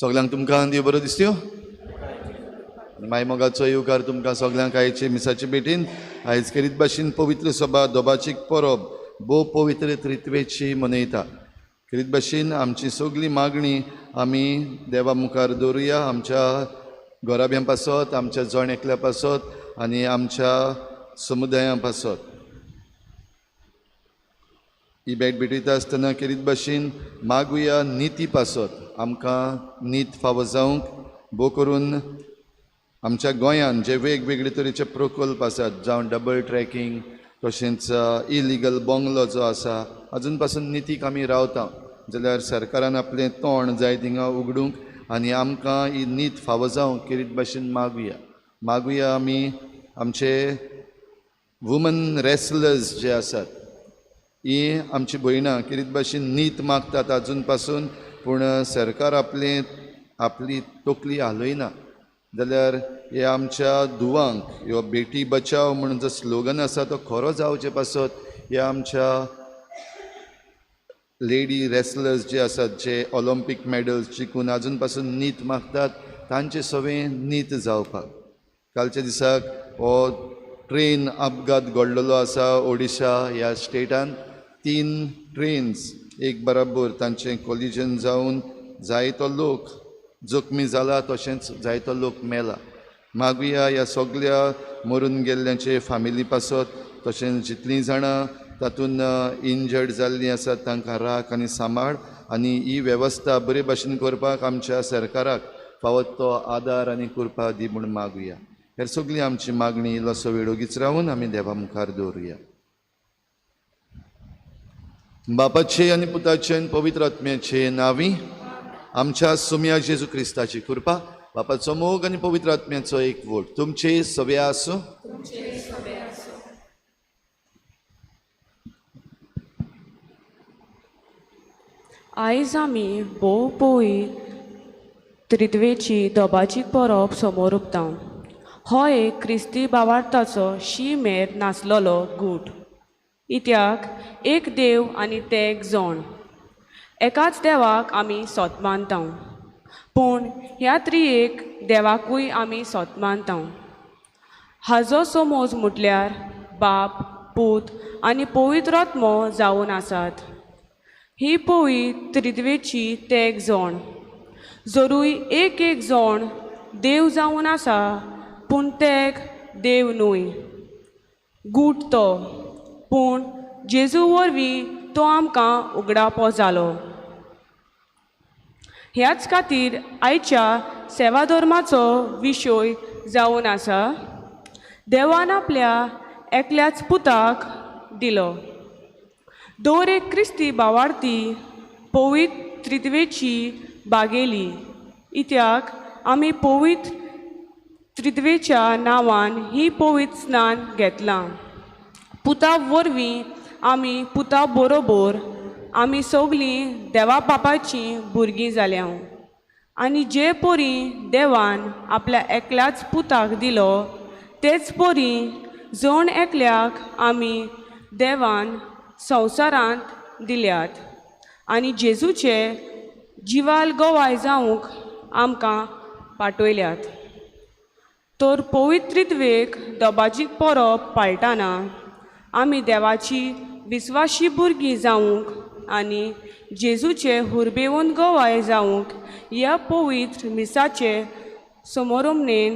सगळ्यांक तुमकां देव बरो दिसत्यो माय मोगाचो येवकार तुमकां सगळ्यांक आयचे मिसाचे भेटीन आयज करीत भाशेन पवित्र सभा दोबाचीक परब भोव पवित्र त्रित्वेची मनयता. करीत भाशेन आमची सगळी मागणी आमी देवा मुखार दवरुया, आमच्या घोराब्यां पासत, आमच्या जण एकल्या पासत आनी आमच्या समुदाया पासत. ही भेट भेटयता आसतना करीत भाशेन मागुया निती पासत, आमकां नीत फावो जावंक. भोव करून आमच्या गोंयांत जे वेगवेगळे तरेचे प्रकल्प आसात, जावं डबल ट्रॅकिंग, तशेंच इलिगल बंगलो जो आसा, अजून पासून नितीक आमी रावता, जाल्यार सरकारान आपलें तोंड जाय थिंगा उगडूंक आनी आमकां ही नीत फावो जावंक करीत भाशेन मागुया आमी आमचे वुमन रेसलर्स जे आसात, ही आमची भयणां करीत भाशेन नीत मागतात अजून पासून, पूण सरकार आपली तकली हालयना. जाल्यार हे आमच्या धुवांक ह्यो बेटी बचाव म्हणून जो स्लोगन आसा तो खरो जावचे पासत. हे आमच्या लेडी रेसलर्स जे आसात, जे ऑलिंपीक मेडल्स जिखून अजून पासून नीत मागतात, तांचे सगळें नीत जावपाक. कालच्या दिसाक हो ट्रेन अपघात घडलेलो आसा ओडिशा ह्या स्टेटान. 3 ट्रेन्स एक बराबर तांचें कोलिजन जावन जायतो लोक जखमी जाला, तशेंच जायतो लोक मेला. मागुया ह्या सगळ्या मरून गेल्ल्यांचे फॅमिली पासत, तशेंच जितलीं जाणां तातूंत इंजर्ड जाल्लीं आसात तांकां राख आनी सांबाळ आनी ही वेवस्था बरे भाशेन करपाक आमच्या सरकाराक फावो तो आदार आनी कृपा दी म्हूण मागुया. हेर सगळी आमची मागणी इल्लोसो वेळ ओगीच रावन आमी देवा मुखार दवरुया. बापाचे आनी पुताचे आनी पवित्र आत्म्याचे नांवी आमच्या सुम्या जेजू क्रिस्ताची कृपा, बापाचो मोग आनी पवित्र आत्म्याचो एक वोट तुमचे सवे आसूं. आयज आमी भोव पवित्र त्रित्वेची दोबाची परब समोर उक्तां. हो एक क्रिस्ती भावार्थाचो मेर नासलोलो गूट. इत्याक एक देव आनी ते एक जण, एकाच देवाक आमी सोत मानतां, पूण ह्या त्रियेक देवाकूय आमी सोत मानतां. हाजो समोज म्हटल्यार बाप, पूत आनी पवित्र आत्मो जावन आसात. ही पवित्र त्रित्वेची ते एक जण, जरूय एक एक जण देव जावन आसा, पूण तेग देव न्हय. गूट तो, पूण जेजू वरवीं तो आमकां उगडापो जालो. ह्याच खातीर आयच्या सेवा धर्माचो विशय जावन आसा, देवान आपल्या एकल्याच पुताक दिलो. दर एक क्रिस्ती भावार्थी पवित्र त्रित्वेची बागेली. इत्याक आमी पवित्र त्रित्वेच्या नांवान ही पवित्र स्नान घेतलां. पुता वरवीं आमी पुता बरोबर आमी सगळीं देवा बापाचीं भुरगीं जाल्या. आनी जे पोरी देवान आपल्या एकल्याच पुताक दिलो, तेच पोरी जण एकल्याक आमी देवान संवसारांत दिल्यात आनी जेजूचे जिवाल गोवाय जावंक आमकां पाठयल्यात. तर पवित्र त्रित्वेक दोबाची परब पाळटना आमी देवाची विस्वाशी भुरगीं जावंक आनी जेजूचे हुरबेवून गोवाय जावंक ह्या पवित्र मिसाचे समारंभेन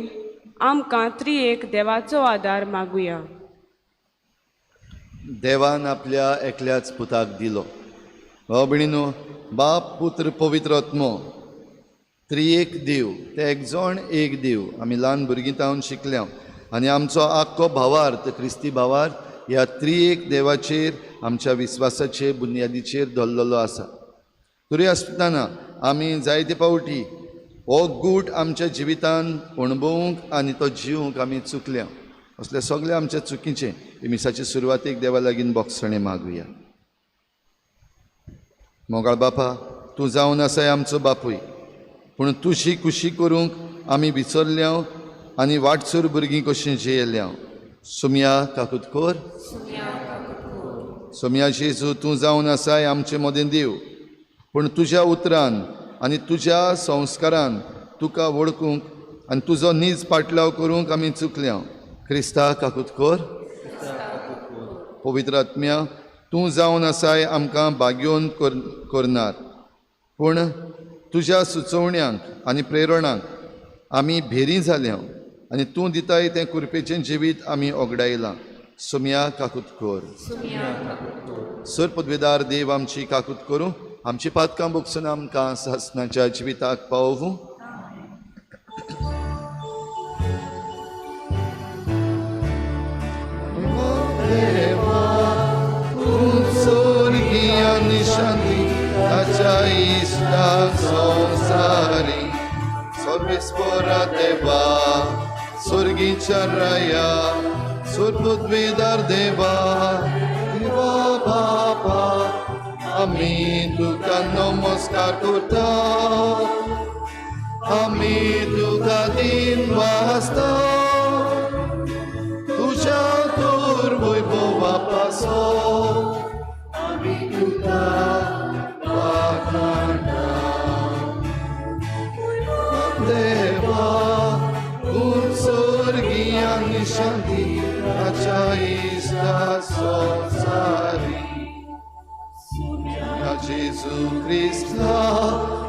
आमकां त्रिएक देवाचो आदार मागुया. देवान आपल्या एकल्याच पुताक दिलो. भयणीनो, बाप पुत्र पवित्र आत्मो त्रिएक देव, ते एकजण एक देव आमी ल्हान भुरगीं तावन शिकल्या. आनी आमचो आख्खो भावार्थ क्रिस्ती भावार्थ ह्या त्रिएक देवाचेर आमच्या विस्वासाचे बुनयादीचेर दल्लेलो आसा. तरी आसतना आमी जायते फावटी हो गूट आमच्या जिवितान अणभवूंक आनी तो जिवूंक आमी चुकल्या. असले सगळे आमच्या चुकीचे हे मिसाचे सुरवातेक देवा लागीं बोगसणे मागुया. मोगाळ बापा, तूं जावन आसाय आमचो बापूय, पूण तुशी खुशी करूंक आमी विसरल्या आनी वाटसर भुरगीं कशीं जियेल्या. सुमया काकुतकोर, सुमया जेजू, तूं जावन आसाय आमचे मोदें देव, पूण तुज्या उतरान आनी तुज्या संस्कारान तुका वळखूंक आनी तुजो नीज पाटलाव करूंक आमी चुकल्या. क्रिस्ता काकुतकोर, पवित्र आत्म्या, तूं जावन आसाय आमकां भाग्योन करनार, पूण तुज्या सुचोवण्यांक आनी प्रेरणांक आमी भेरी जाल्या आनी तूं दिताय तें कुरपेचें जिवीत आमी ओगडायलां. सुमया काकुतकोर, सर पदवेदार देव आमची काकूत करूं, आमची पातकां बोगसून आमकां सासणाच्या जिविताक पावूं. आनी शांती ताच्या इश्टाक संवसारी सर्वेस्परा देवा, स्वर्गीच्या राया, सुरपदवेदार देवा, देवा बापा, आमी तुका नमस्कार करता, आमी तुका दिन वाजता, तुज्या तोर वैभवा पासो देवा, स्वर्गीय आनी शांती ताच्या इश्टा संवसारी जेजू क्रिस्ता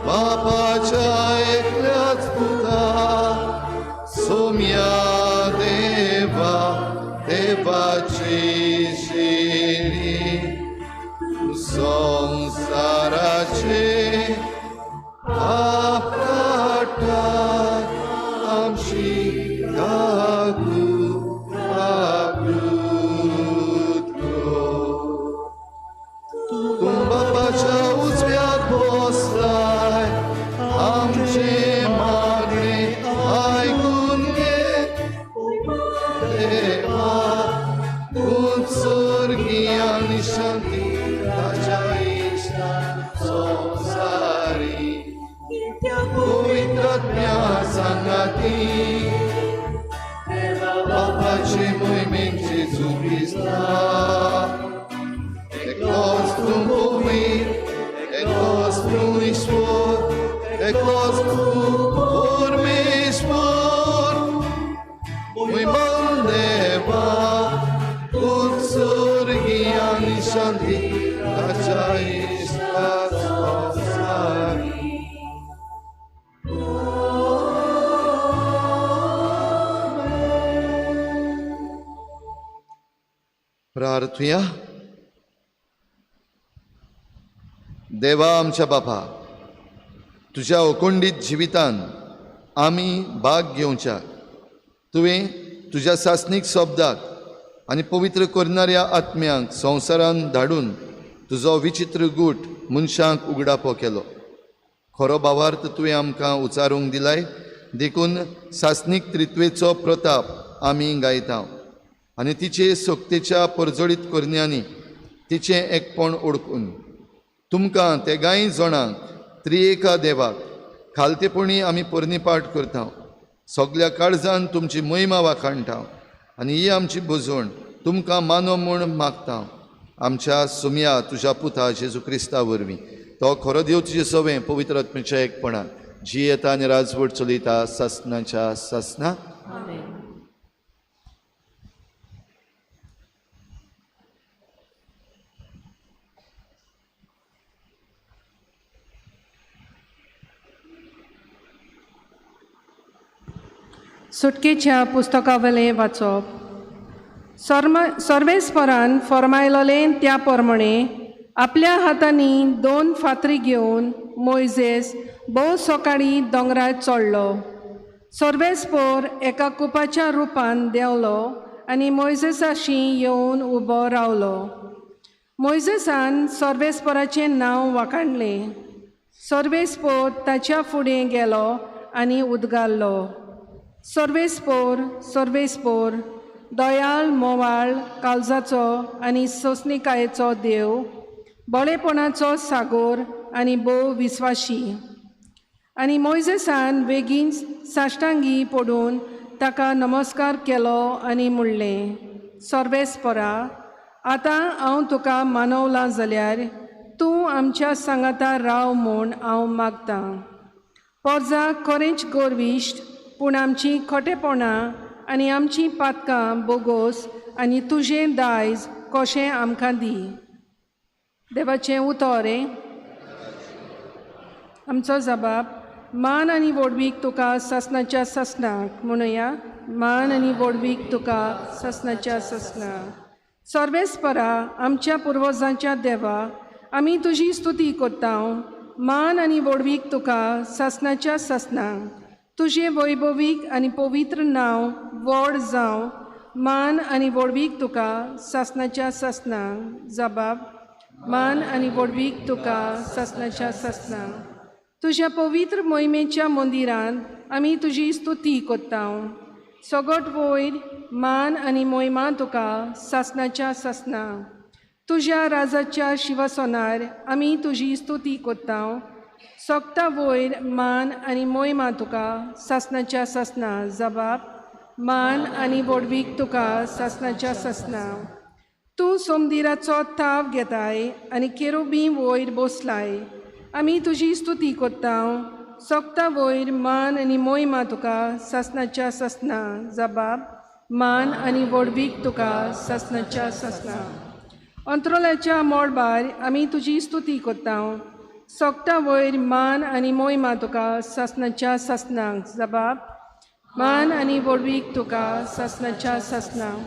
बापाच्या एकल्याच पुता, सोम्या देवा, देवाची शेरी संसाराचे आपटा आमची काकू तूं बापाच्या उजव्याक बसलाय, आमचे मागणे आयकून घे. देवा, तूं स्वर्गीय आनी शांती ताच्या इश्टा संवसारी पवित्र आत्म्या सांगाती बापाचे मोहिमेक जेजू क्रिस्ता, एकलोच तूं पवित्र, एकलोच तूं ईश्वर, एकलोच तूं परमेश्वर, मोहिमान देवा, तूं स्वर्गीय आनी शांती ताच्या इश्टा संवसारी. प्रार्थुया. देवा आमच्या बापा, तुज्या अखंडीत जिवितान आमी भाग घेवच्या तुवें तुज्या सासणीक शब्दाक आनी पवित्र करणाऱ्या आत्म्यांक संवसारान धाडून तुजो विचित्र गूट मनशांक उगडापो केलो. खरो भावार्थ तुवें आमकां उचारूंक दिलाय, देखून सासणीक त्रित्वेचो प्रताप आमी गायता आनी तिचे सोक्तेच्या परजळीत करण्यांनी तिचें एकपण ओळखून तुमकां ते गाय जाणांक त्रिएका देवाक खालतेपणी आमी परनिपाट करता. सगल्या काळजान तुमची महिमा वाखाणटा आनी ही आमची भुजवण तुमकां मानो म्हूण मागता. आमच्या सुमया तुज्या पुता जेजू क्रिस्ता वरवीं तो खरो देव तुजें सवें पवित्र आत्म्याच्या एकपणान जी येता आनी राजवट चलयता सासणाच्या सासणा. सुटकेच्या पुस्तकावलें वाचप. सर्वेस्परान फर्मायलोलें त्या प्रमाणे आपल्या हातांनी 2 फातरी घेवन मोइजेस भोव सकाळीं दोंगरार चडलो. सर्वेस्पर एका कुपाच्या रुपान देंवलो आनी मोइजेसाशी येवन उबो रावलो. मोइजेसान सर्वेस्पराचें नांव वाखाणलें. सर्वेस्पर ताच्या फुडें गेलो आनी उदगारलो. सर्वेस्पर, सर्वेस्पर, दयाळ, मोवाळ, काळजाचो आनी सोंसणीकायेचो देव, बळेपणाचो सागोर आनी भोव विस्वाशी. आनी मोइजेसान बेगीन साश्टांगी पडून ताका नमस्कार केलो आनी म्हणलें, सर्वेस्परा, आतां हांव तुका मानवलां जाल्यार तूं आमच्या सांगाता राव म्हूण हांव मागतां. पोरजा खरेंच गोरविश्ट, पूण आमचीं खोटेपणां आनी आमचीं पातकां बोगोस आनी तुजें दायज कशें आमकां दी. देवाचें उतर. आमचो जबाब. मान आनी व्हडवीक तुका ससनाच्या ससनाक. म्हणुया, मान आनी व्हडवीक तुका ससनाच्या ससनाक. सर्वेस्परा, आमच्या पुर्वजांच्या देवा, आमी तुजी स्तुती करतां. मान आनी व्हडवीक तुका ससनाच्या ससनाक. तुजें वैभवीक आनी पवित्र नांव व्हड जावं. मान आनी व्हडवीक तुका ससनाच्या ससनाक. जबाब. मान आनी व्हडवीक तुका ससनाच्या ससनाक. तुज्या पवित्र मोहिमेच्या मंदिरांत आमी तुजी स्तुती करतां. सगट वयर मान आनी मोहिमा तुका ससनाच्या ससनाक. तुज्या राजाच्या शिवासनार आमी तुजी स्तुती करतां. सोगता वयर मान आनी मोहिमा तुका ससनाच्या ससनाक. जबाब. मान आनी व्हडवीक तुका ससनाच्या ससनाक. तूं सोमदिराचो ताव घेताय आनी केरुबीं वयर बसलाय. आमी तुजी स्तुती करतां. सोगता वयर मान आनी मोहिमा तुका ससनाच्या ससनाक. जबाब. मान आनी व्हडवीक तुका ससनाच्या ससनाक. अंतरोल्याच्या मोडबार आमी तुजी स्तुती करतां. सोगता वयर मान आनी मोहिमा तुका ससनाच्या ससनाक. जबाब. मान आनी व्हडवीक तुका ससनाच्या ससनाक.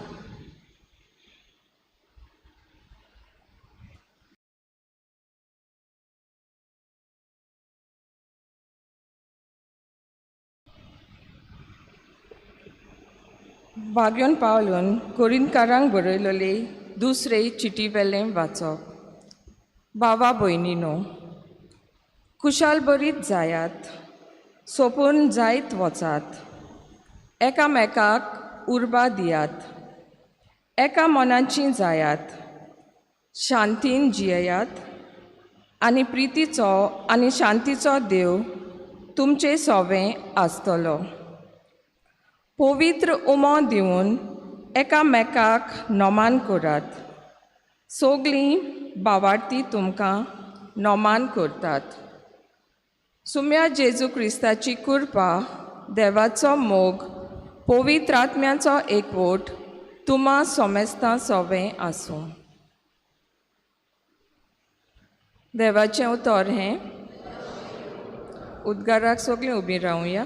वाग्योन पावलून कोरिंतकारांक बरयलोले दुसरे चिटी वेलें वाचप. भावा भयणीनो, कुशाल बरीत जायात, सोपून जायत वचात, एकामेकाक उर्बा दियात, एका मनाचीं जायात, शांतीन जियेयात आनी प्रितीचो आनी शांतीचो देव तुमचे सोवें आसतलो. पवित्र उमो दिवन एकामेकाक नोमान करात. सोगलीं भावार्थी तुमकां नोमान करतात. सुम्या जेजू क्रिस्ताची कृपा, देवाचो मोग, पवित्र आत्म्याचो एकवट तुमा सोमेस्तां सोवें आसूं. देवाचें उतर हें. उद्गाराक सगलीं उबीं रावुया.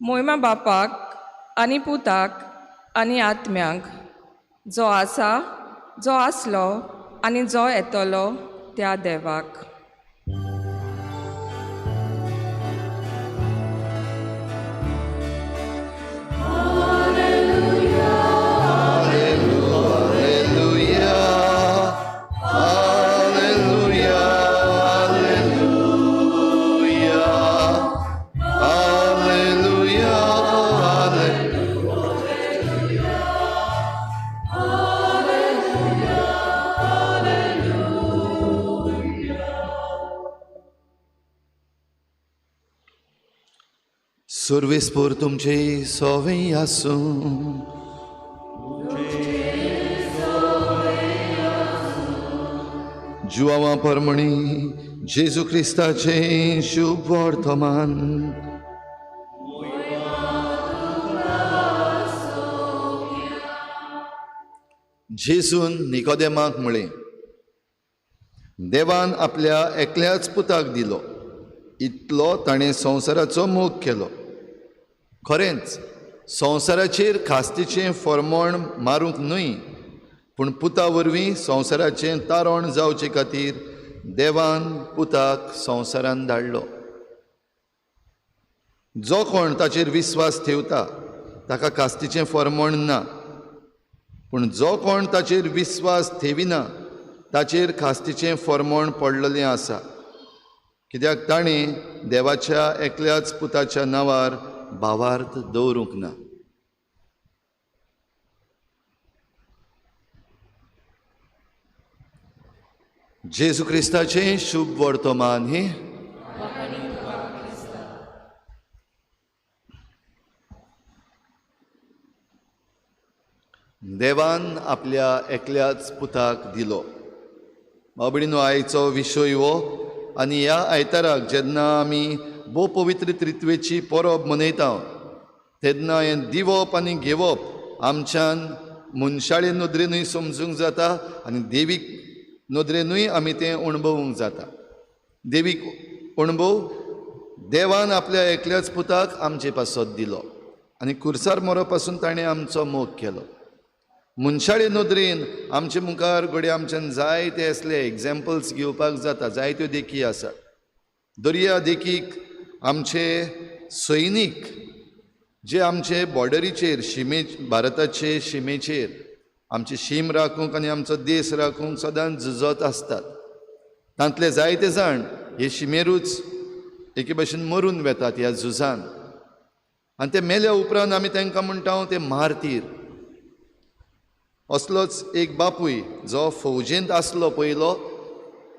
मोहिमा बापाक आनी पुताक आनी आत्म्यांक, जो आसा, जो आसलो आनी जो येतलो त्या देवाक. सर्वेस्पोर तुमचे सोवें आसूं. जुआवां परमणी जेजू क्रिस्ताचे शुभ वर्तमान. जेजून निकोदेमाक म्हळें, देवान आपल्या एकल्याच पुताक दिलो, इतलो ताणें संवसाराचो मोग केलो. खरेंच संवसाराचेर खास्तीचें फर्मोण मारूंक न्हय, पूण पुता वरवीं संवसाराचें तारण जावचे खातीर देवान पुताक संवसारांत धाडलो. जो कोण ताचेर विस्वास ठेवता ताका खास्तीचें फर्मोण ना, पूण जो कोण ताचेर विस्वास ठेविना ताचेर खास्तीचें फर्मोण पडलेलें आसा, कित्याक ताणें देवाच्या एकल्याच पुताच्या नांवार भावार्थ दवरूंक ना. जेजू क्रिस्ताचें शुभ वर्तमान हे देवान आपल्या एकल्याच पुताक दिलो. बाबडीनो आयचो विशय हो, आनी ह्या आयताराक जेन्ना आमी भोव पवित्र त्रित्वेची परब मनयता तेन्ना हें दिवप आनी घेवप आमच्यान मनशाळे नदरेनूय समजूंक जाता आनी देवीक नदरेनूय आमी तें अणभवूंक जाता. देवीक अणभव देवान आपल्या एकल्याच पुताक आमचे पासत दिलो आनी कुर्सार मरो पासून ताणें आमचो मोग केलो. मनशाळे नदरेन आमचे मुखार घडये आमच्यान जायते असले एग्जाम्पल्स घेवपाक जाता, जायत्यो देखी आसात. दर्या देखीक आमचे सैनीक जे आमचे बॉर्डरीचेर भारताचे शिमेचेर आमची शीम राखूंक आनी आमचो देश राखूंक सदांच झुजत आसतात. तांतले जायते जाण हे शिमेरूच एके भशेन मरून वेतात ह्या झुजान, आनी ते मेल्या उपरांत आमी तांकां म्हणटा ते मारतीर. असलोच एक बापूय जो फौजेंत आसलो पयलो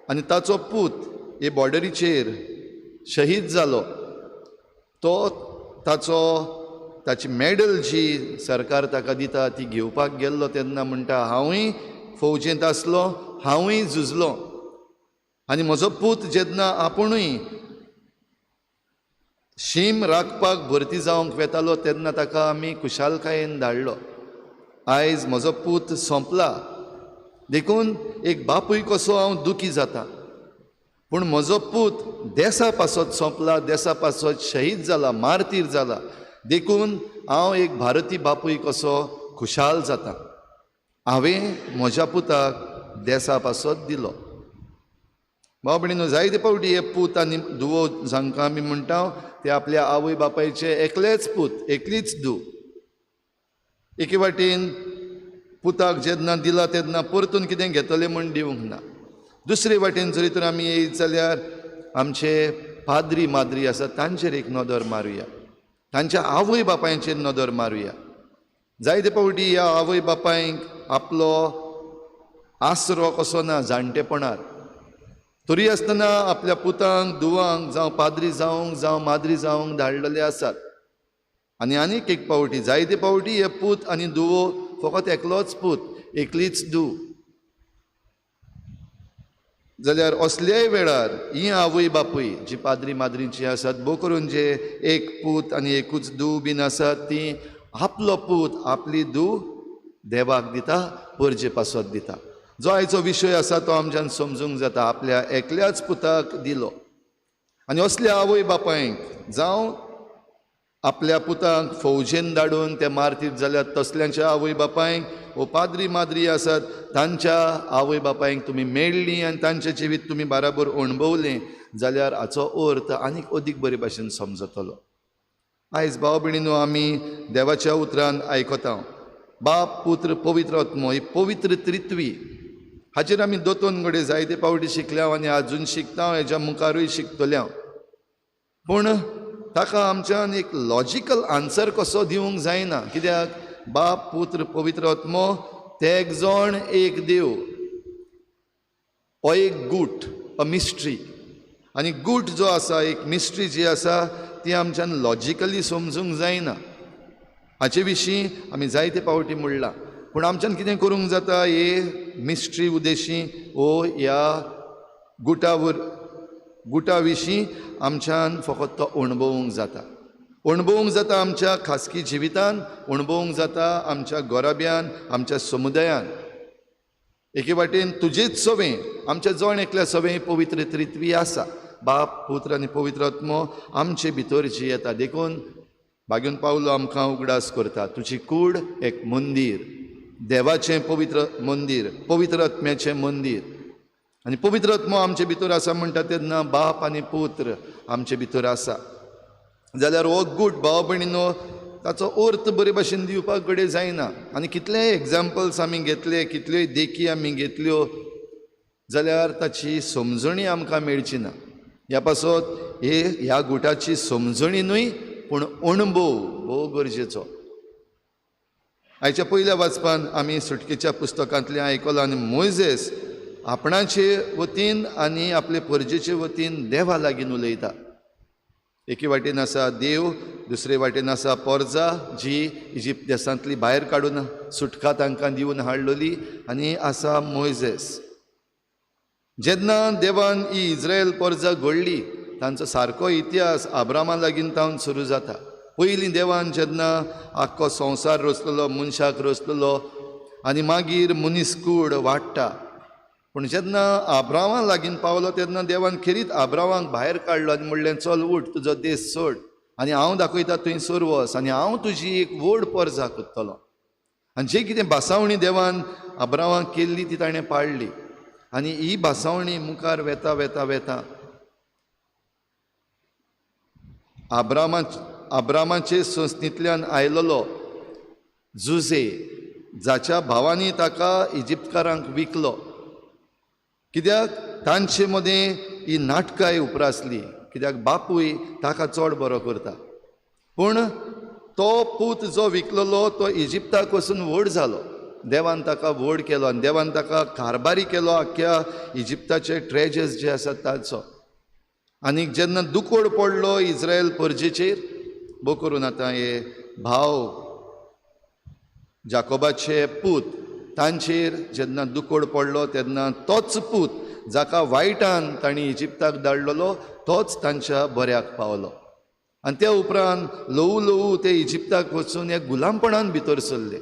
आनी ताचो पूत हे बॉर्डरीचेर शहीद जालो, तो ताची मेडल जी सरकार ताका दिता ती घेवपाक गेल्लो तेन्ना म्हणटा, हांवूय फौजेंत आसलो, हांवूय झुजलो आनी म्हजो पूत जेन्ना आपुणूय शीम राखपाक भरती जावंक वेतालो तेन्ना ताका आमी खुशालकायेन धाडलो. आयज म्हजो पूत सोंपला देखून एक बापूय कसो हांव दुखी जाता, पूण म्हजो पूत देसा पासत सोंपला, देसा पासत शहीद जाला, मारतीर जाला देखून हांव एक भारती बापूय कसो खुशाल जाता. हांवें म्हज्या पुताक देसा पासत दिलो. भाव भयणीनो, जायते फावटी हे पूत आनी धुवो जांकां आमी म्हणटा ते आपल्या आवय बापायचे एकलेच पूत, एकलीच धूव. एके वाटेन पुताक जेन्ना दिला तेन्ना परतून कितें घेतलें म्हण दिवंक ना. दुसरे वाटेन जरी तर आमी येयत जाल्यार आमचे पाद्री माद्री आसा तांचेर एक नदर मारुया, तांच्या आवय बापायचेर नदर मारुया. जायते फावटी ह्या आवय बापायक आपलो आसरो कसो ना जाणटेपणार, तरी आसतना आपल्या पुतांक धुवांक जावं पाद्री जावंक जावं माद्री जावंक धाडलेले आसात. आनीक एक फावटी जायते फावटी हे पूत आनी धुवो फकत एकलोच पूत, एकलीच धूव. जाल्यार असल्याय वेळार ही आवय बापूय जी पाद्री माद्रींची आसात, भोव करून जे एक पूत आनी एकूच धूव बीन आसात, ती आपलो पूत आपली धूव देवाक दिता, परजे पासत दिता. जो आयचो विशय आसा तो आमच्यान समजूंक जाता. आपल्या एकल्याच पुताक दिलो आनी असल्या आवय बापायक जावं आपल्या पुतांक फौजेन धाडून ते मारतीर जाल्यार तसल्यांच्या आवय बापायक वो पाद्री माद्री आसात तांच्या आवय बापायक तुमी मेळ्ळीं आनी तांचें जिवीत तुमी बाराबर अणभवलें जाल्यार हाचो अर्थ आनीक अदीक बरे भाशेन समजतलो. आयज भाव भयणीनो, आमी देवाच्या उतरान आयकता बाप पुत्र पवित्र आत्मो ही पवित्र त्रित्वी, हाचेर आमी दोतोन घडये जायते फावटी शिकल्या आनी आजून शिकता, हेज्या मुखारूय शिकतल्या. पूण ताका आमच्यान एक लॉजिकल आन्सर कसो दिवंक जायना, कित्याक बाप पुत्र पवित्र आत्मो ते एक जण एक देव, हो एक गूट, अ मिस्ट्री. आनी गूट जो आसा, एक मिस्ट्री जी आसा ती आमच्यान लॉजिकली समजूंक जायना. हाचे विशीं आमी जायते पावटी म्हणलां, पूण आमच्यान कितें करूंक जाता हे मिस्ट्री उदेशी ह्या गुटा विशीं आमच्यान फकत तो अणभवूंक जाता. अणभवूंक जाता आमच्या खासगी जिवितान, अणभवूंक जाता आमच्या गोराब्यान, आमच्या समुदायान. एके वाटेन तुजेच सवें, आमच्या जण एकल्या सवें पवित्र त्रित्वी आसा. बाप, पुत्र आनी पवित्र आत्मो आमचे भितर जी येता. देखून भाग्यून पावलो आमकां उगडास करता. तुजी कूड एक मंदीर, देवाचें पवित्र मंदीर, पवित्र आत्म्याचें मंदीर. आनी पवित्र आत्मो आमचे भितर आसा म्हणटा तेन्ना बाप आनी पुत्र आमचे भितर आसा. जाल्यार हो गूट भाव भयणीनो, ताचो अर्थ बरे भाशेन दिवपाक घडये जायना. आनी कितलेय एग्जाम्पल्स आमी घेतले, कितल्योय देखी आमी घेतल्यो, जाल्यार ताची समजणी आमकां मेळची ना. ह्या पासत ह्या गुटाची समजणीनूय पूण अणभव भोव गरजेचो. आयच्या पयल्या वाचपान आमी सुटकेच्या पुस्तकांतलें आयकलां आनी मोइजेस आपणाचे वतीन आनी आपले परजेचे वतीन देवा लागीं उलयता. एके वाटेन आसा देव, दुसरे वाटेन आसा पोरजा जी इजिप्त देशांतली भायर काडून सुटका तांकां दिवन हाडलेली, आनी आसा मोइजेस. जेन्ना देवान ही इज्रायल पोरजा घडली, तांचो सारको इतिहास अब्रामा लागीं तावन सुरू जाता. पयलीं देवान जेन्ना आख्खो संवसार रचलेलो, मनशाक रचलेलो, आनी मागीर मनीसकूड वाडटा. पूण जेन्ना अब्रामा लागीं पावलो तेन्ना देवान खेरीत अब्रामाक भायर काडलो आनी म्हणलें, चल उठ, तुजो देश सोड आनी हांव दाखयता थंयसर वच आनी हांव तुजी एक व्हड पोरजा करतलो. आनी जे कितें भासावणी देवान अब्रामाक केल्ली ती ताणें पाळली. आनी ही भासावणी मुखार वेता वेता वेता अब्रामाचे संस्थेंतल्यान आयलोलो जुजे, जाच्या भावांनी ताका इजिप्तकारांक विकलो. कित्याक तांचे मदें ही नाटकाय उप्रासली, कित्याक बापूय ताका चड बरो करता. पूण तो पूत जो विकलोलो तो इजिप्ताक वचून व्हड जालो. देवान ताका व्हड केलो आनी देवान ताका कारबारी केलो आख्ख्या इजिप्ताचे ट्रेजर्स जे आसात ताचो. आनी जेन्ना दुकोड पडलो इज्रायल परजेचेर, बो करून आतां हे भाव जाकोबाचे पूत तांचेर जेन्ना दुकोड पडलो तेन्ना तोच पूत जाका वायटान तांणी इजिप्ताक धाडलेलो तोच तांच्या बऱ्याक पावलो. आनी त्या उपरांत ल्हवू ल्हवू ते इजिप्ताक वचून एक गुलामपणान भितर सरले.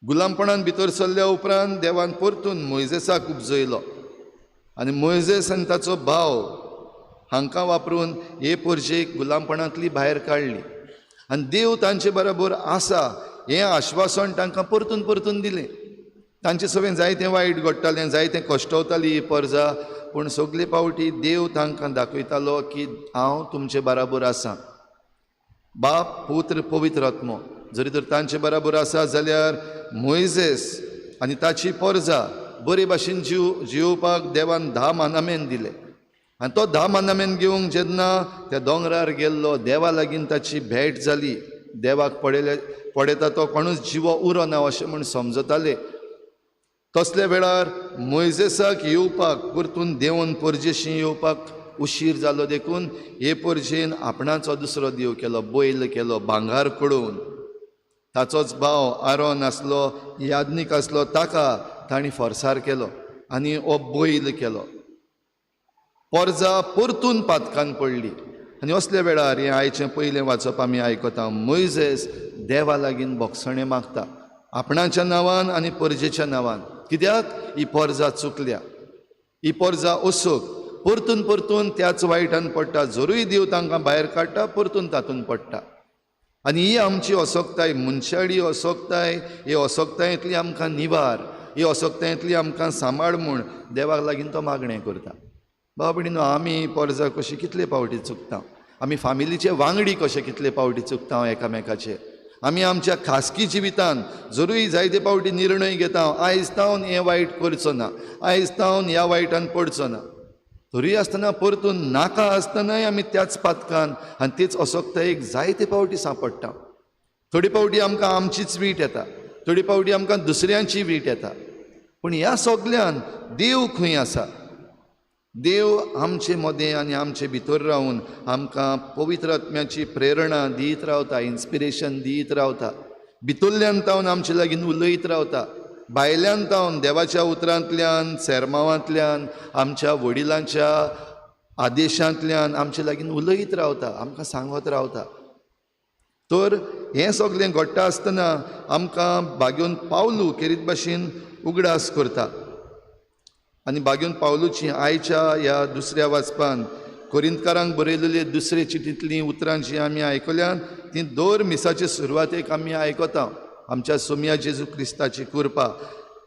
गुलामपणान भितर सरल्या उपरांत देवान परतून मोइजेसाक उपजयलो आनी मोइजेस आनी ताचो भाव हांकां वापरून हे परजेक गुलामपणांतली भायर काडली. आनी देव तांचे बरोबर आसा हें आश्वासन तांकां परतून परतून दिलें. तांचे सगळें जायतें वायट घडटालें, जायतें कश्टवताली ही परजा, पूण सगळे पावटी देव तांकां दाखयतालो की हांव तुमचे बराबर आसां. बाप, पुत्र, पवित्र आत्मो जरी तर तांचे बराबर आसा जाल्यार मोइजेस आनी ताची परजा बरे भाशेन जिवपाक देवान 10 मानामेन दिले. आनी तो 10 मानामेन घेवंक जेन्ना त्या दोंगरार गेल्लो, देवा लागीं ताची भेट जाली. देवाक पळयता तो कोणूच जिवो उरो ना अशें म्हूण समजताले. तसल्या वेळार मोइजेसाक येवपाक परतून देवून परजेशी येवपाक उशीर जालो. देखून हे परजेन आपणाचो दुसरो देव केलो, बैल केलो भांगार कडून. ताचोच भाव आरोन आसलो, याज्ञीक आसलो, ताका तांणी फोर्सार केलो आनी हो बैल केलो. परजा परतून पातकान पडली. आनी असल्या वेळार हें आयचें पयलें वाचप आमी आयकता. मोइजेस देवा लागीं बोगसणें मागता आपणाच्या नांवान आनी परजेच्या नांवान. कित्याक ही परजा चुकल्या, ही परजा ओसूक परतून परतून त्याच वायटान पडटा. जरूय देव तांकां भायर काडटा, परतून तातूंत पडटा. आनी ही आमची असोकताय, मनशाडी असोकताय, ही असोकतायेंतली आमकां निवार, ही असोकतायेंतली आमकां सांबाळ म्हूण देवाक लागीं तो मागणें करता. भाव भयणीनो, आमी परजा कशी कितले पावटी चुकता, आमी फामिलीचे वांगडी कशे कितले पावटी चुकता एकामेकाचे. आमी आमच्या खासगी जिवितान जरूय जायते पावटी निर्णय घेता, आयज तावन हें वायट करचो ना, आयज तावन ह्या वायटान पडचो ना. तरी आसतना परतून नाका आसतनाय आमी त्याच पातकान आनी तेच असोकतायेक जायते पावटी सांपडटा. थोडी पावटी आमकां आमचीच वीट येता, थोडी पावटी आमकां दुसऱ्यांची वीट येता. पूण ह्या सगळ्यान देव खंय आसा? देव आमचे मदें आनी आमचे भितर रावन आमकां पवित्र आत्म्याची प्रेरणा दीत रावता, इन्स्पिरेशन दीत रावता. भितरल्यान तावन आमचे लागीं उलयत रावता. भायल्यान तावन देवाच्या उतरांतल्यान, सेरमांवांतल्यान, आमच्या वडिलांच्या आदेशांतल्यान आमचे लागीं उलयत रावता, आमकां सांगत रावता. तर हें सगळें घडटा आसतना आमकां बागेवन पावलू खेरीत भाशेन उगडास करता. आनी बागेवन पावलूची आयच्या ह्या दुसऱ्या वाचपान कोरिंतकारांक बरयलेली दुसरे चिठींतलीं उतरां जीं आमी आयकल्यान तीं दर मिसाचे सुरवातेक आमी आयकता. आमच्या सोम्या जेजू क्रिस्ताची कृपा,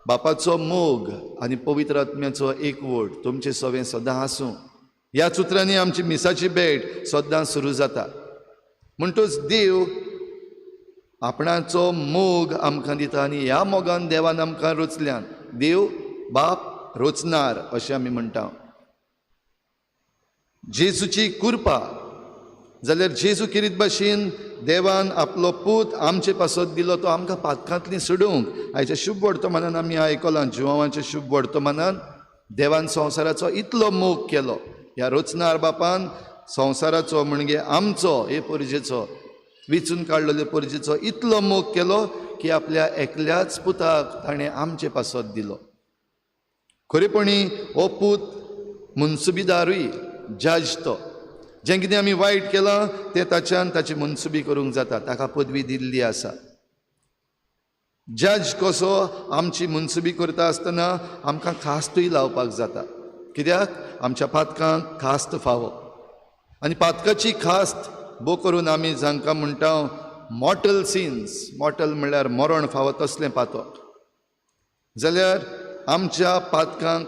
बापाचो मोग आनी पवित्र आत्म्याचो एकवट तुमचे सवें सदां आसूं. ह्याच उतरांनी आमची मिसाची भेट सदां सुरू जाता. म्हणटच देव आपणाचो मोग आमकां दिता आनी ह्या मोगान देवान आमकां रोचल्यान देव बाप रोचणार अशें आमी म्हणटा. जेजूची कृपा जाल्यार जेजू किरीत भाशेन देवान आपलो पूत आमचे पासत दिलो, तो आमकां पातकांतली सोडूंक आयच्या शुभ वर्तमानान आमी आयकलां. जुवांवाच्या शुभ वर्तमानान देवान संवसाराचो इतलो मोग केलो. ह्या रोचनार बापान संवसाराचो म्हणजे आमचो हे पोरजेचो विचून काडलेले पोरजेचो इतलो मोग केलो की आपल्या एकल्याच पुताक ताणें आमचे पासत दिलो. खरेपणी हो पूत मुनसुबीदारूय, जज तो. जें कितें आमी वायट केलां तें ताच्यान ताची मुनसुबी करूंक जाता, ताका पदवी दिल्ली आसा. जज कसो आमची मुनसुबी करता आसतना आमकां खास्तूय लावपाक जाता. कित्याक आमच्या पातकांक खास्त फावो आनी पातकाची खास्त भोव करून आमी जांकां म्हणटा मॉर्टल सिन्स, मॉर्टल म्हणल्यार मरण फावो तसलें पातक, जाल्यार आमच्या पातकांक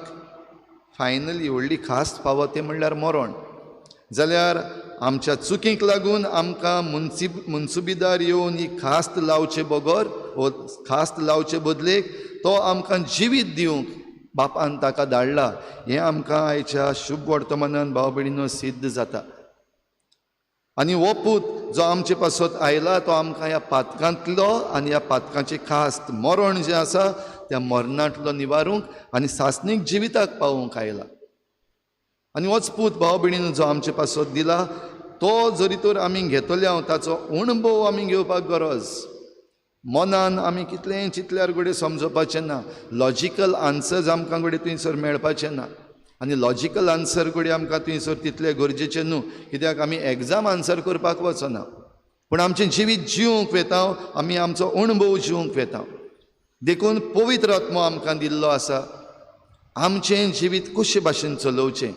फायनली व्हडली खास्त फावो तें म्हणल्यार मरण. जाल्यार आमच्या चुकींक लागून आमकां मुनसुबीदार येवन ही खास्त लावचे बगर वो खास्त लावचे बदलेक तो आमकां जिवीत दिवंक बापान ताका धाडला. हें आमकां आयच्या शुभ वर्तमानान भाव भयणीनो सिद्ध जाता. आनी हो पूत जो आमचे पासत आयला तो आमकां ह्या पातकांतलो आनी ह्या पातकांची खास्त मरण जें आसा त्या मरणांतलो निवारूंक आनी सासणीक जिविताक पावोवंक आयला. आनी होच पूत भाव भयणीन जो आमचे पासत दिला तो जरी तर आमी घेतले ताचो अणभव आमी घेवपाक गरज. मनान आमी कितलेंय चिंतल्यार घडये समजोवपाचें ना. लॉजिकल आन्सर्स आमकां घडये थंयसर मेळपाचे ना. आनी लॉजिकल आन्सर घडये आमकां थंयसर तितले गरजेचे न्हू, कित्याक आमी एग्जाम आन्सर करपाक वचना. पूण आमचें जिवीत जिवंक वेता, आमी आमचो अणभव जिवंक वेता. देखून पवित्र आत्मो आमकां दिल्लो आसा. आमचें जिवीत कशे भाशेन चलोवचें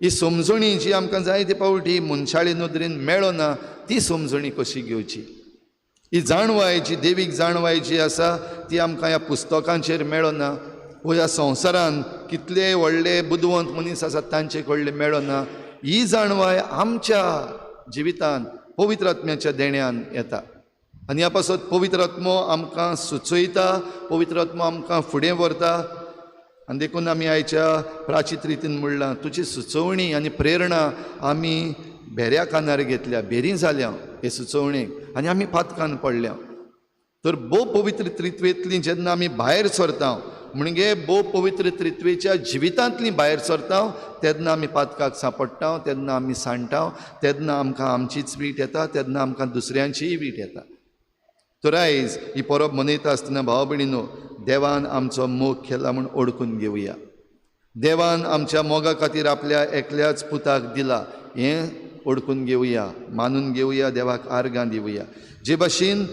ही समजणी जी आमकां जायते फावटी मनशाळी नदरेन मेळना ती समजणी कशी घेवची. ही जाणवाय जी देवीक जाणवाय जी आसा ती आमकां ह्या पुस्तकांचेर मेळना, वो ह्या संवसारान कितले व्हडले बुदवंत मनीस आसात तांचे कडले मेळना. ही जाणवाय आमच्या जिवितान पवित्र आत्म्याच्या देण्यान येता. आनी ह्या पासत पवित्र आत्मो आमकां सुचयता, पवित्र आत्मो आमकां फुडें व्हरता. आनी देखून आमी आयच्या प्राचीत रितीन म्हणलां तुजी सुचोवणी आनी प्रेरणा आमी भेऱ्या कानार घेतल्या, बेरी जाल्या हे सुचोवणेक आनी आमी पातकान पडल्या. तर भोव पवित्र त्रित्वेंतली जेन्ना आमी भायर सरता म्हणजे भोव पवित्र त्रित्वेच्या जिवितांतली भायर सरता तेन्ना आमी पातकाक सांपडटा, तेन्ना आमी सांडटा, तेन्ना आमकां आमचीच वीट येता, तेन्ना आमकां दुसऱ्यांचीय वीट येता. तर आयज ही परब मनयता आसतना भाव भयणीनो देवान आमचो मोग केला म्हूण ओळखून घेवया. देवान आमच्या मोगा खातीर आपल्या एकल्याच पुताक दिला हें ओळखून घेवया, मानून घेवया, देवाक आर्गां दिवया. जे भाशेन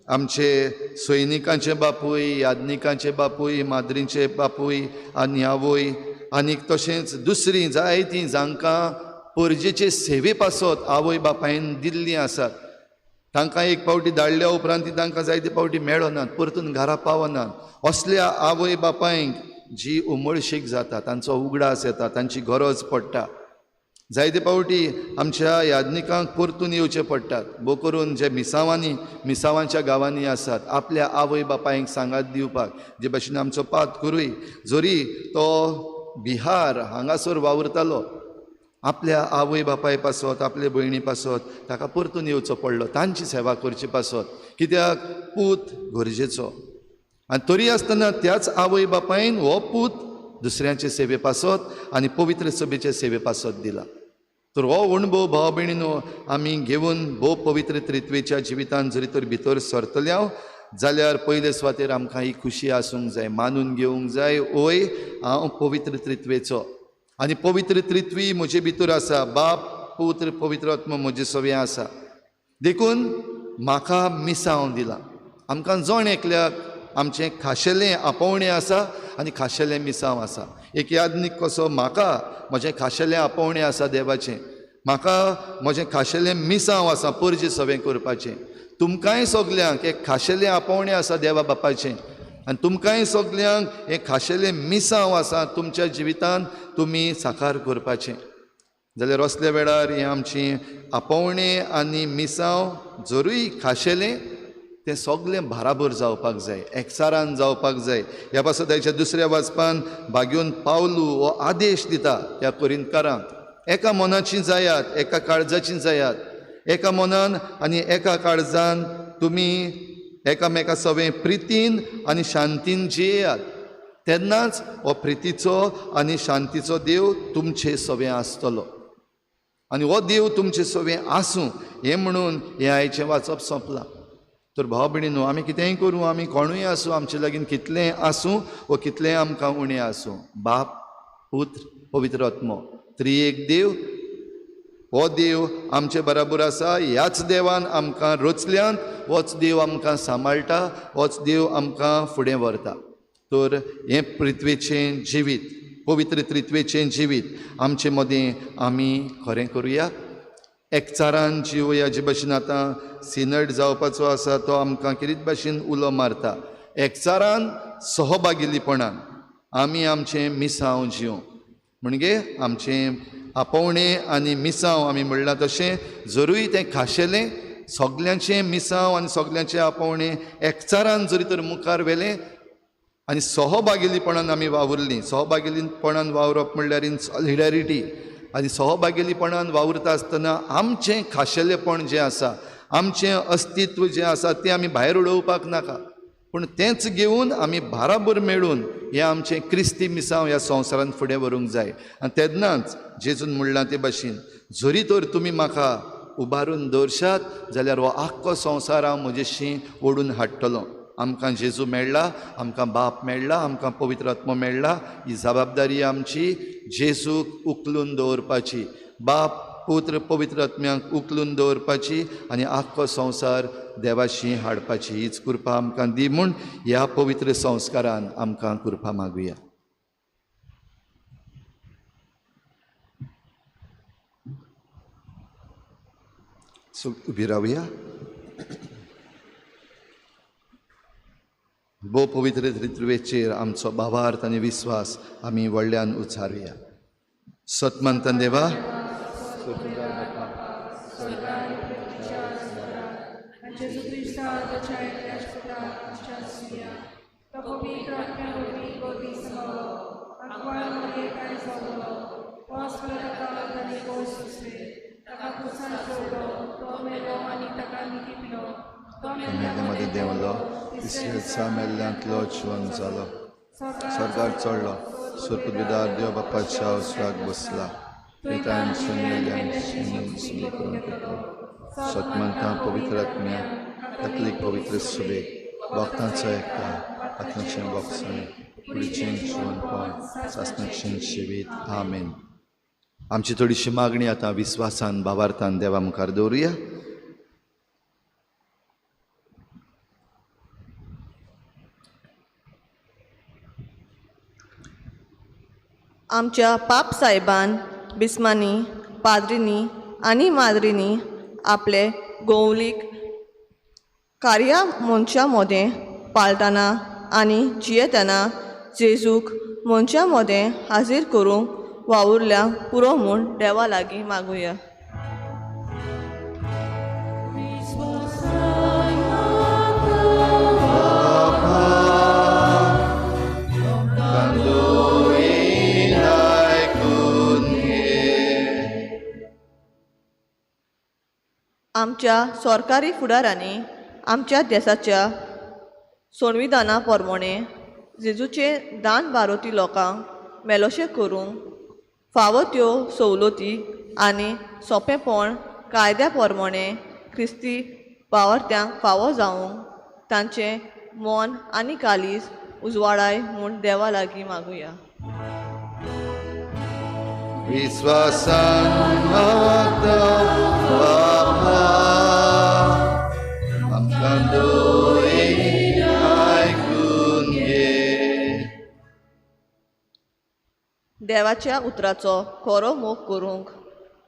आमचे सैनिकांचे बापूय, याज्ञिकांचे बापूय, माद्रींचे बापूय आनी आवय आनीक तशेंच दुसरीं जायतीं जांकां परजेचे सेवे पासत आवय बापायन दिल्लीं आसात, तांकां एक फावटी धाडल्या उपरांत ती तांकां जायते फावटी मेळनात, परतून घरा पावनात. असल्या आवय बापायंक जी उमळशीक जाता, तांचो उगडास येता, तांची गरज पडटा. जायते फावटी आमच्या याज्ञिकांक परतून येवचें पडटात. भोव करून जे मिसावांच्या गांवांनी आसात आपल्या आवय बापायंक सांगात दिवपाक, जे भाशेन आमचो पात करूय जरी तो बिहार हांगासर वावुरतालो, आपल्या आवय बापाय पासत, आपले भयणी पासत ताका परतून येवचो पडलो, तांची सेवा करची पासत, कित्याक पूत गरजेचो. आनी तरी आसतना त्याच आवय बापायन हो पूत दुसऱ्यांचे सेवे पासत आनी पवित्र सभेचे सेवे पासत दिला. तर हो अणभव भाव भयणीनो आमी घेवन भोव पवित्र त्रित्वेच्या जिवितान जरी तर भितर सरतले जाल्यार पयले सुवातेर आमकां ही खुशी आसूंक जाय, मानून घेवंक जाय, ओय हांव पवित्र त्रित्वेचो आनी पवित्र त्रित्वी म्हजे भितर आसा. बाप, पुत्र, पवित्र आत्मा म्हजे सवे आसा. देखून म्हाका मिसांव दिला. आमकां जण एकल्याक आमचें खाशेलें आपोवणें आसा आनी खाशेलें मिसांव आसा. एक यादनीक कसो म्हाका म्हजें खाशेलें आपोवणें आसा देवाचें, म्हाका म्हजें खाशेलें मिसांव आसा परजे सवें करपाचें. तुमकांय सगल्यांक एक खाशेलें आपोवणें आसा देवा बापाचें आनी तुमकांय सगल्यांक एक खाशेलें मिसांव आसा तुमच्या जिवितान तुमी साकार करपाचें. जाल्यार असल्या वेळार हें आमचें आपोवणें आनी मिसांव जरूय खाशेलें तें सगलें बाराबर जावपाक जाय, एकसारान जावपाक जाय. ह्या पासताच्या दुसऱ्या वाचपान भाग्योन पावलू हो आदेश दिता ह्या कोरिंतकारांक, एका मनाचीं जायात, एका काळजाचीं जायात, एका मनान आनी एका काळजान तुमी एकामेका सवें प्रितीन आनी शांतीन जियेयात. तेन्नाच हो प्रितीचो आनी शांतीचो देव तुमचे सवें आसतलो आनी हो देव तुमचे सवें आसूं हें म्हणून हें आयचें वाचप सोंपलां. तर भाव भयणीनो आमी कितेंय करूं, आमी कोणूय आसूं, आमचे लागीं कितलें आसूं वा कितलें आमकां उणें आसूं, बाप, पुत्र, पवित्र आत्मो त्रिएक देव, हो देव आमचे बराबर आसा. ह्याच देवान आमकां रचल्यांत, होच देव आमकां सांबाळटा, होच देव आमकां फुडें व्हरता. तर हें पृथ्वेचें जिवीत, पवित्र त्रित्वेचें जिवीत आमचे मदें आमी खरें करुया. एकचारान जिवया. जे भाशेन आतां सिनड जावपाचो आसा तो आमकां कितें भाशेन उलो मारता. एकचारान सहभागिलीपणान आमी आमचें मिसांव जिवं. म्हणजे आमचें आपोवणें आनी मिसांव आमी म्हणलां तशें जरूय तें खाशेलें, सगल्यांचें मिसांव आनी सगल्यांचें आपोवणें एकचारान जरी तर मुखार व्हेलें आनी सहभागिलीपणान आमी वावुरलीं. सहभागिलीपणान वावरप म्हणल्यार इन सॉलिडॅरिटी आनी सहभागिलीपणान वावुरता आसतना आमचें खाशेलेपण जें आसा, आमचें अस्तित्व जें आसा तें आमी भायर उडोवपाक नाका, पूण तेंच घेवन आमी बाराबर मेळून हें आमचें क्रिस्ती मिसांव ह्या संवसारांत फुडें व्हरूंक जाय. आनी तेन्नाच जेजून म्हणलां ते भाशेन जरी तर तुमी म्हाका उबारून दवरशात जाल्यार हो आख्खो संवसार हांव म्हजेशी ओडून हाडटलों. आमकां जेजू मेळ्ळा, आमकां बाप मेळ्ळा, आमकां पवित्र आत्मो मेळ्ळा. ही जबाबदारी आमची जेजूक उखलून दवरपाची, बाप, पुत्र, पवित्र आत्म्यांक उखलून दवरपाची आनी आख्खो संवसार देवाशी हाडपाची. हीच कृपा आमकां दी म्हूण ह्या पवित्र संस्कारान आमकां कृपा मागुया. उबी रावया. भोव पवित्र त्रित्वेचेर आमचो भावार्थ आनी विस्वास आमी व्हडल्यान उचारुया. सतमंत देवा, मध्ये देवलो इस्रायलचा मेल्ल्यांतलो जिवन जालो, स्वर्गार चडलो, सुर्पदार देव बापाच्या उसराक बसला, पितांसून सतमंता पवित्र आत्म्या एकलीक पवित्र सुबे भक्तांचो एकता आत्म्याचें भोगसाण फुडचें जिवनपण सासणाचें जिवीत. आमेन. आमची थोडीशी मागणी आतां विस्वासान भावार्थान देवा मुखार दवरुया. आमच्या पाप साहेबान बिस्मांनी, पाद्रींनी आनी माद्रींनी आपले गौलीक कार्या मनशा मोदें पाळटना आनी जियेतना जेजूक मनशा मोदें हाजीर करूंक वावुरल्यांक पुरो म्हूण देवा लागीं मागुया. आमच्या सरकारी फुडाऱ्यांनी आमच्या देशाच्या संविधाना प्रमाणे जेजूचे दान बारोती लोकांक मेलोशे करूंक फावो त्यो सवलती आनी सोंपेपण कायद्या प्रमाणे ख्रिस्ती वावरत्यांक फावो जावंक तांचें मन आनी कालीज उजवाडाय म्हूण देवा लागीं मागुया. विश्वासान मागता बापा, आमकां दोळी आयकून घे. देवाच्या उतराचो खरो मोग करूंक,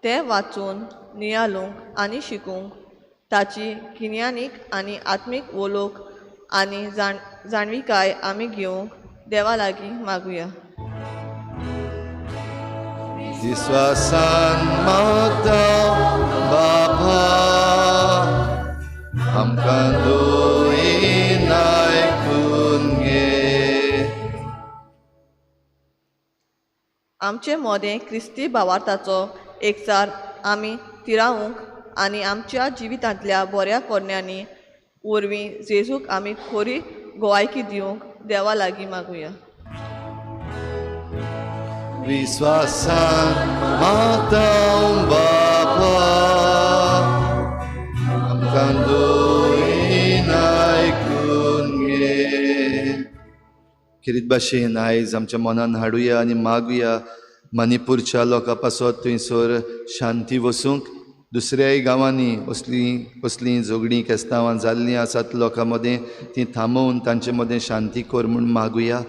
ते वाचून नियाळूंक आनी शिकूंक, ताची गिन्यानीक आनी आत्मीक वळख आनी जाणविकाय आमी घेवंक देवा लागीं मागुया. विश्वासान मागता बापा, आमकां दोळी आयकून घे. आमचे मोदें क्रिस्ती भावार्थाचो एकचार आमी तिरावंक आनी आमच्या जिवितांतल्या बऱ्या कोन्यांनी वरवीं जेजूक आमी खरी गोवायकी दिवंक देवा लागीं मागुया. विश्वासान मागता बापा, आमकां दोळी आयकून घे. किरीत भाशेन आयज आमच्या मनान हाडुया आनी मागुया मणिपूरच्या लोकां पासत थंयसर शांती वसूंक. दुसऱ्याय गांवांनी असलीं झगडीं केस्तांवां जाल्लीं आसात लोकां मदें, तीं थांबोवन तांचे मदें शांती कर म्हूण मागुया.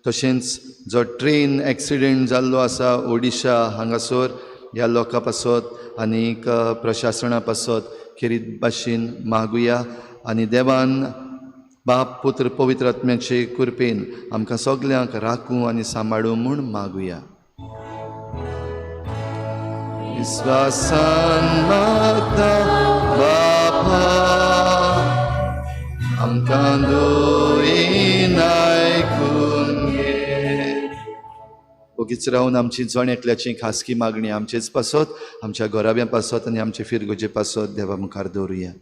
तशेंच जो ट्रेन एक्सिडेंट जाल्लो आसा ओडिशा हांगासर, ह्या लोकां पासत आनीक प्रशासना पासत खेरीत भाशेन मागुया. आनी देवान बाप पुत्र पवित्र आत्म्याचे कृपेन आमकां सगल्यांक राखूं आनी सांबाळूं म्हूण मागुया. विश्वासान मागता बापा, आमकां दोळी आयकून घे. ओगीच रावन आमची जण एकल्याची खासगी मागणी आमचेच पासत, आमच्या घोराब्यां पासत आनी आमचे फिरगोजे पासत देवा मुखार दवरुया.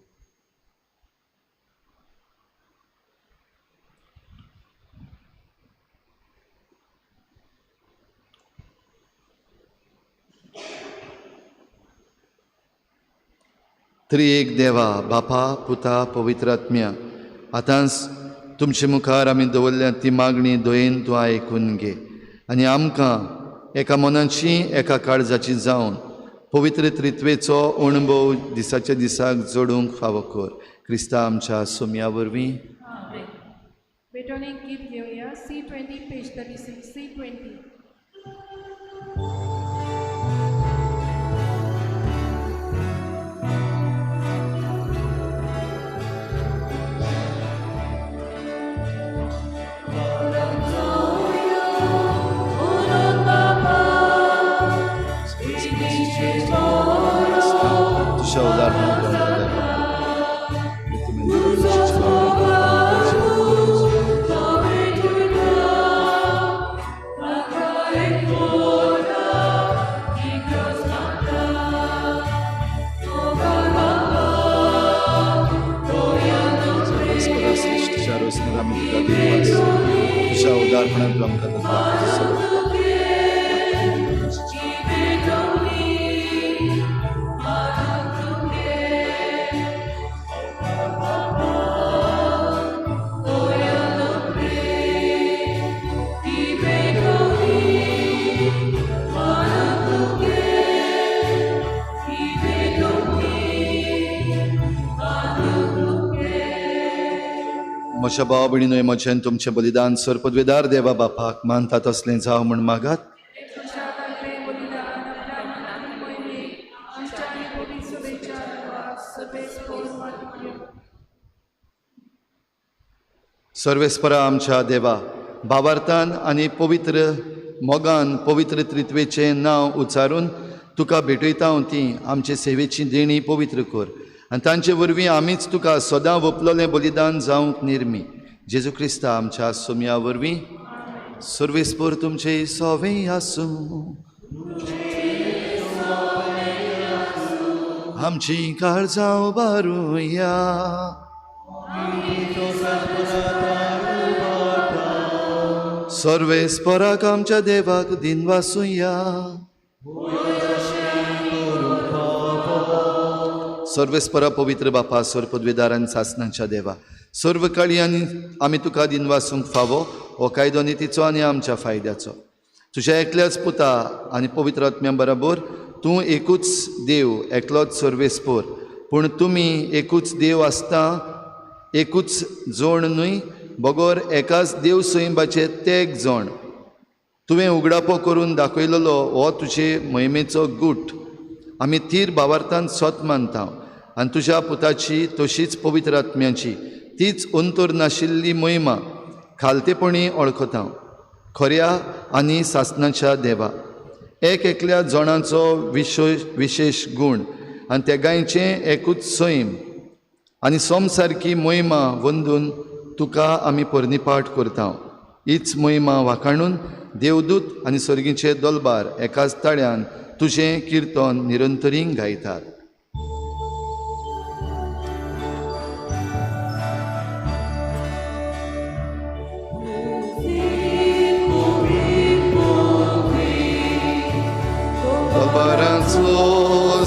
त्रिएक देवा बापा पुता पवित्र आत्म्या, आतांच तुमचे मुखार आमी दवरल्या ती मागणी दोयेन तूं आयकून घे आनी आमकां एका मनाची एका काळजाची जावन पवित्र त्रित्वेचो अणभव दिसाच्या दिसाक जोडूंक फावो कर. क्रिस्ता आमच्या सोम्या वरवीं. बेटोन एक गीत घेवया. C20 page 36. C20. तुझ्या उदाहरणार्थ तुझ्या उदाहरणार्थ आमकां म्हज्या भाव भयणीनोय म्हजें तुमचें बलिदान सर पदवेदार देवा बापाक मानता तसलें जावं म्हूण मागात. सर्वेस्परा आमच्या देवा, भावार्थान आनी पवित्र मोगान पवित्र त्रित्वेचें नांव उच्चारून तुका भेटयता हांव ती आमचे सेवेची देणी पवित्र कर आनी तांचे वरवीं आमीच तुका सदां वपलोलें बलिदान जावंक निर्मी. जेजू क्रिस्ता आमच्या सोम्या वरवीं. सर्वेस्पर तुमचे सोवें आसूं. आमची काळजां उबारुया. सर्वेस्पराक आमच्या देवाक दिन वासुया. सर्वेस्परा पवित्र बापा सर पदवीदारान सासणांच्या देवा सर्व काळी आनी आमी तुका दिन वासूंक फावो हो कायदो नितीचो आनी आमच्या फायद्याचो. तुज्या एकल्याच पुता आनी पवित्र आत्म्या बरोबर तूं एकूच देव एकलोच सर्वेस्पर पूण तुमी एकूच देव आसता एकूच जोड न्हय बगोर एकाच देव सैबाचे तेग जोड तुवें उगडापो करून दाखयलेलो हो तुजे महिमेचो गूट आमी थीर भावार्थान सोत मानता आनी तुज्या पुताची तशीच पवित्र आत्म्याची तीच अंतोर नाशिल्ली महिमा खालतेपणी वळखता. खऱ्या आनी सासणाच्या देवा एक एकल्या जोणाचो विशेष गूण आनी त्या गायचें एकूच सैम आनी सोम सारकी महिमा वंदून तुका आमी परनिपाट करता. हीच महिमा वाखाणून देवदूत आनी सर्गीचे दोलबार एकाच ताळ्यान तुजें किर्तन निरंतरींग गायतात. Dobaranco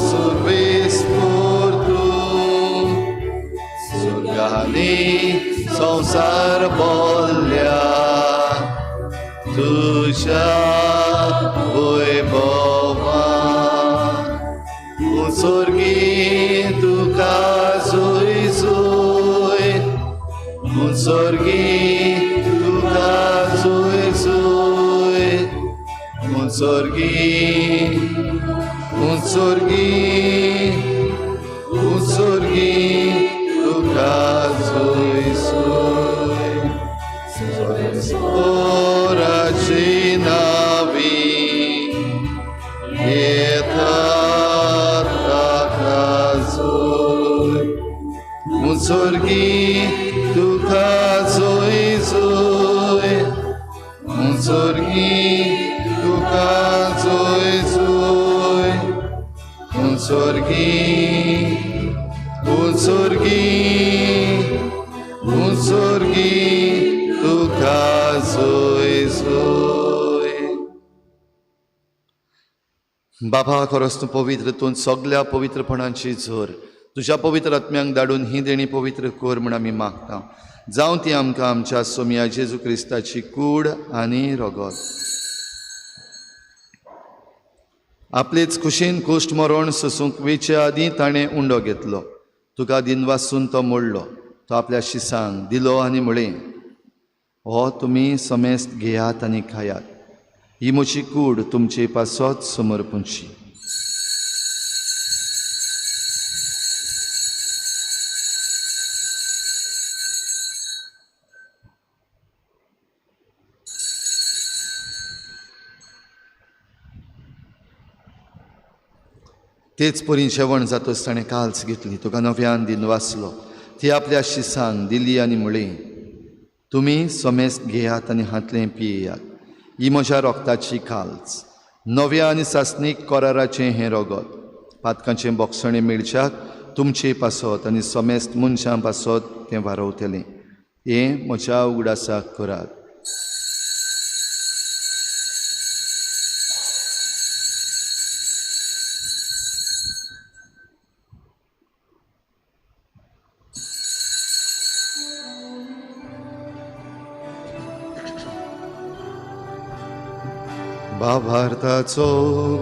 सर्वेस्पर तूं सुर्गांनी संसार बोल्ल्या तुज्या वैभवान मुसर्गी तुका जोय जोय मुसर्गी तुका जोय जोय मुसर्गी मुसर्गी मुसर्गी तुका जोय जोय सर्वेस्पराची नावी येतात ताका जोय मुसर्गी तुका जोय जोय मुसर्गी तुका जोय जोय मुसर्गी मुसर्गी मुसर्गी तुका जोय जोय. बाबा खरोच तूं पवित्र तूं सगल्या पवित्रपणाची झोर तुज्या पवित्र आत्म्यांक धाडून ही देणी पवित्र कर म्हण आमी मागता. जावं ती आमकां आमच्या सोम्या जेजू क्रिस्ताची कूड आनी रगत. आपलेच खुशेन कोश्ट मरण सोसूंक वेचे आदीं ताणें उंडो घेतलो. तुका दिन वासून तो मोडलो. तो आपल्या शिसांक दिलो आनी म्हळें हो तुमी समेस्त घेयात आनी खायात. ही म्हजी कूड तुमचे पासत समर्पूंची. तेच परी जेवण जातच ताणें काल्स घेतली. तुका नव्यान दिन वाचलो. ती आपल्या शिसांक दिली आनी म्हळें तुमी समेस्त घेयात आनी हातलें पियेयात. ही म्हज्या रोगताची काल्स नव्या आनी सासणीक कराराचें हें रगत. पातकांचें बोगसणें मेळच्याक तुमचे पासत आनी समेस्त मनशां पासत तें वारवतलें. हें म्हज्या उगडासाक करात. भावार्थाचो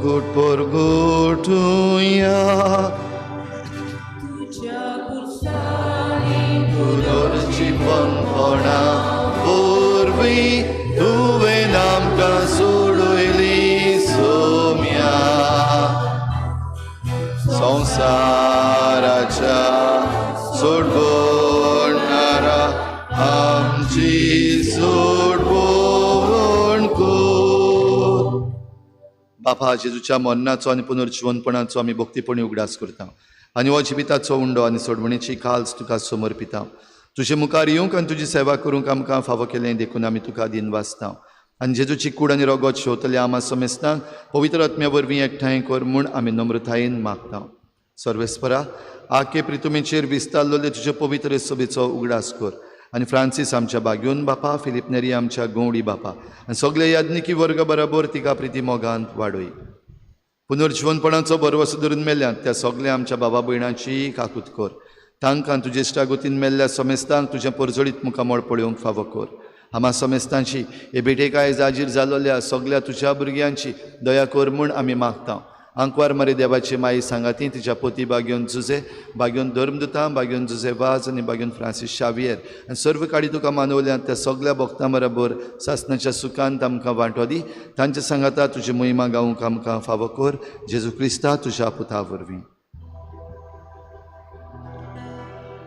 गोटपोर गोठुया तुजोरची पंपणा पोरवी तुवें आमकां सोडयली सोम्या संवसाराच्या सोडवणारा आमची सोडवण कर. बापा जेजूच्या मरणाचो आनी पुनर्जीवनपणाचो आमी भक्तीपणी उगडास करता आनी हो जिविताचो उंडो आनी सोडवणेची काल्स तुका समर्पिता. तुजे मुखार येवंक आनी तुजी सेवा करूंक आमकां फावो केलें देखून आमी तुका दिन वाचता. आनी जेजूची कूड आनी रगत शेवतले आमा समेस्तांक पवित्र आत्म्या वरवीं एकठांय कर म्हूण आमी नम्रतायेन मागता. सर्वेस्परा आखे प्रितुमेचेर विस्तारलेले तुजे पवित्र सभेचो उगडास कर आनी फ्रांसीस आमच्या बागेवन बापा, फिलिप नेरी आमच्या गवडी बापा आनी सगळे याज्ञिकी वर्ग बरोबर तिका प्रिती मोगांत वाडोय. पुनर्जीवनपणाचो बरवसो धरून मेल्यांत त्या सगळ्या आमच्या बाबा भयणांची काकूत कर. तांकां तुजे इश्टागोतीन मेल्ल्या समेस्तांक तुजें परजळीत मुखामळ पळोवंक फावो कर. आम्हा समेस्तांची हे भेटेक आयज हाजीर जालोल्या सगळ्या तुज्या भुरग्यांची दया कर म्हूण आमी मागता. आंकवार मरे देवाची माई सांगाती तिच्या पोती बागेवन जुजे, बागेवन धर्मदुतां, बागेवन जुजे वाज आनी बागेवन फ्रांसीस शावियर आनी सर्व काडी तुका मानवल्यांत त्या सगळ्या भक्तां बरोबर सासणाच्या सुखांत आमकां वांटो दी. तांच्या सांगाता तुजी मोहिमा गावूंक आमकां फावो कर. जेजू क्रिस्ता तुज्या पुता वरवीं.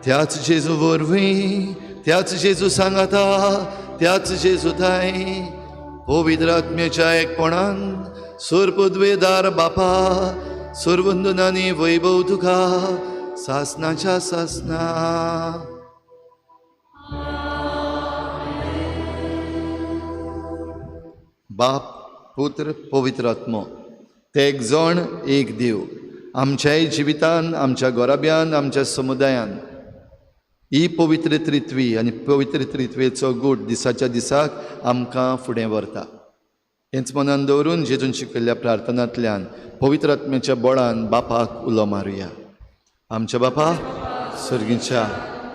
त्याच जेजू वरवीं, त्याच जेजू सांगाता, त्याच जेजू थाय पवित्र आत्म्याच्या एकपणान सर्पद्वेदार बापा सर्वंदनांनी वैभव तुका सासणाच्या सासना. बाप, पुत्र, पवित्र आत्मो ते एक जण एक देव आमच्याय जिवितान, आमच्या गोराब्यान, आमच्या समुदायान ही पवित्र त्रित्वी आनी पवित्र त्रित्वेचो गूट दिसाच्या दिसाक आमकां फुडें व्हरता. हेंच मनान दवरून जेजून शिकयल्ल्या प्रार्थनांतल्यान पवित्र आत्म्याच्या बळान बापाक उलो मारुया. आमच्या बापा सर्गीच्या,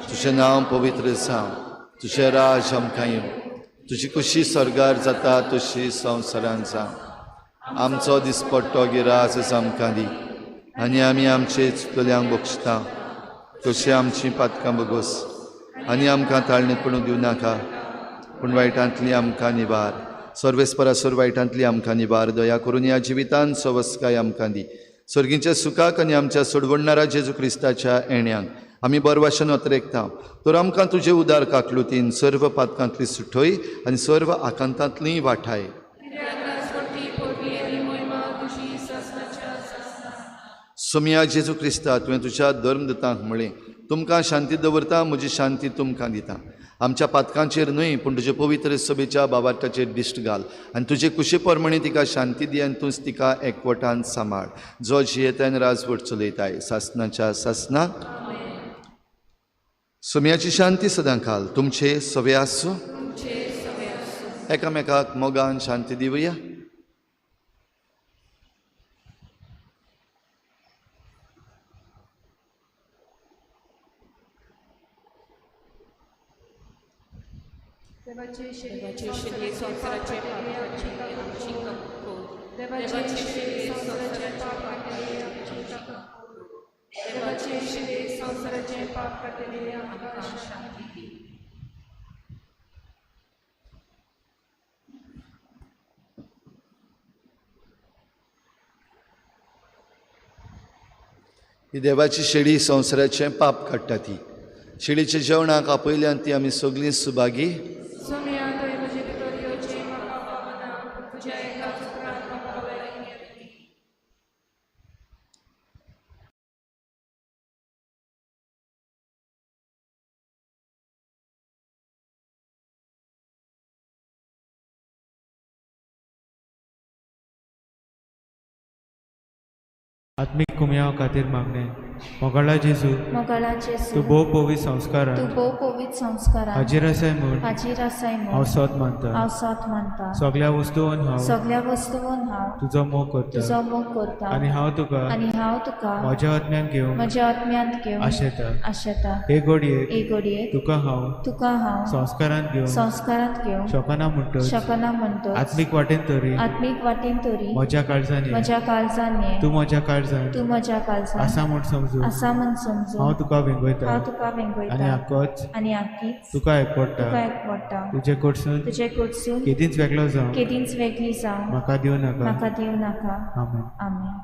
तुजें नांव पवित्र जावं, तुजें राज आमकां येवं, तुजी खुशी स्वर्गार जाता तशी संवसारांत जावं. आमचो दिसपट्टो गिरास आमकां दी आनी आमी आमचे चुकल्यांक बक्षिता तशी आमची पातकां बगोस आनी आमकां ताळणेत पडूंक दिवं नाका पूण वायटांतली आमकां निवार. सर्वेस्परासूर वायटांतली आमकां निवार. दया करून ह्या जिवितान सवस्काय आमकां दी. सर्गीच्या सुखाक आनी आमच्या सोडवणारा जेजू क्रिस्ताच्या येण्यांक आमी बरवाशेन वतरेकता. तर आमकां तुजे उदार काकलुतीन सर्व पातकांतली सुटय आनी सर्व आकांतांतली वाठाय. सोम्या जेजू क्रिस्ता तुवें तुज्या धर्मदुतांक म्हळें, तुमकां शांती दवरता, म्हजी शांती तुमकां दिता. आमच्या पातकांचेर न्हय पूण तुजे पवित्र सभेच्या बाबाटाचेर दिश्ट घाल आनी तुजे कुशे परमणी तिका शांती दी आनी तूंच तिका एकवटान सांबाळ. जो जियेतान राजवट चलयताय सासणाच्या सासना. सोम्याची शांती सदां घाल. तुमचे सवे आसूं. एकामेकाक मोगान शांती दिवया. देवाचे श्री संवसाराचे आमची कपको, देवाचे श्री संवसाराचे पाप काटले आमची कपको, देवाचे श्री संवसाराचे पाप काटले आमकां शांती दी. ही देवाची शेळी संवसाराचें पाप काडटा. ती शेळीच्या जेवणाक आपयल्यान ती आमी सगळीं सुभागी. आत्मिक कुमयाव खातीर मागणे. मोगाळा जेजू, तूं भोव पवित्र संस्कारांत हाजीर आसाय म्हूण हांव सत मानता. सगळ्या वस्तूंवन हांव तुजो मोग करता आनी हांव तुका म्हज्या आत्म्यांत घेवन आशेता. हे घडयेक तुका हांव संस्कारांत घेवन शकना म्हणटच आत्मीक वाटेन तरी म्हज्या काळजांनी तूं म्हज्या काळजांत आसा म्हूण समजून हांव तुका वेंगयता आनी आख्खीच तुका एकवडटा. तुजे कडसून केदींच वेगळी जावं म्हाका दिवं नाका. आमेन.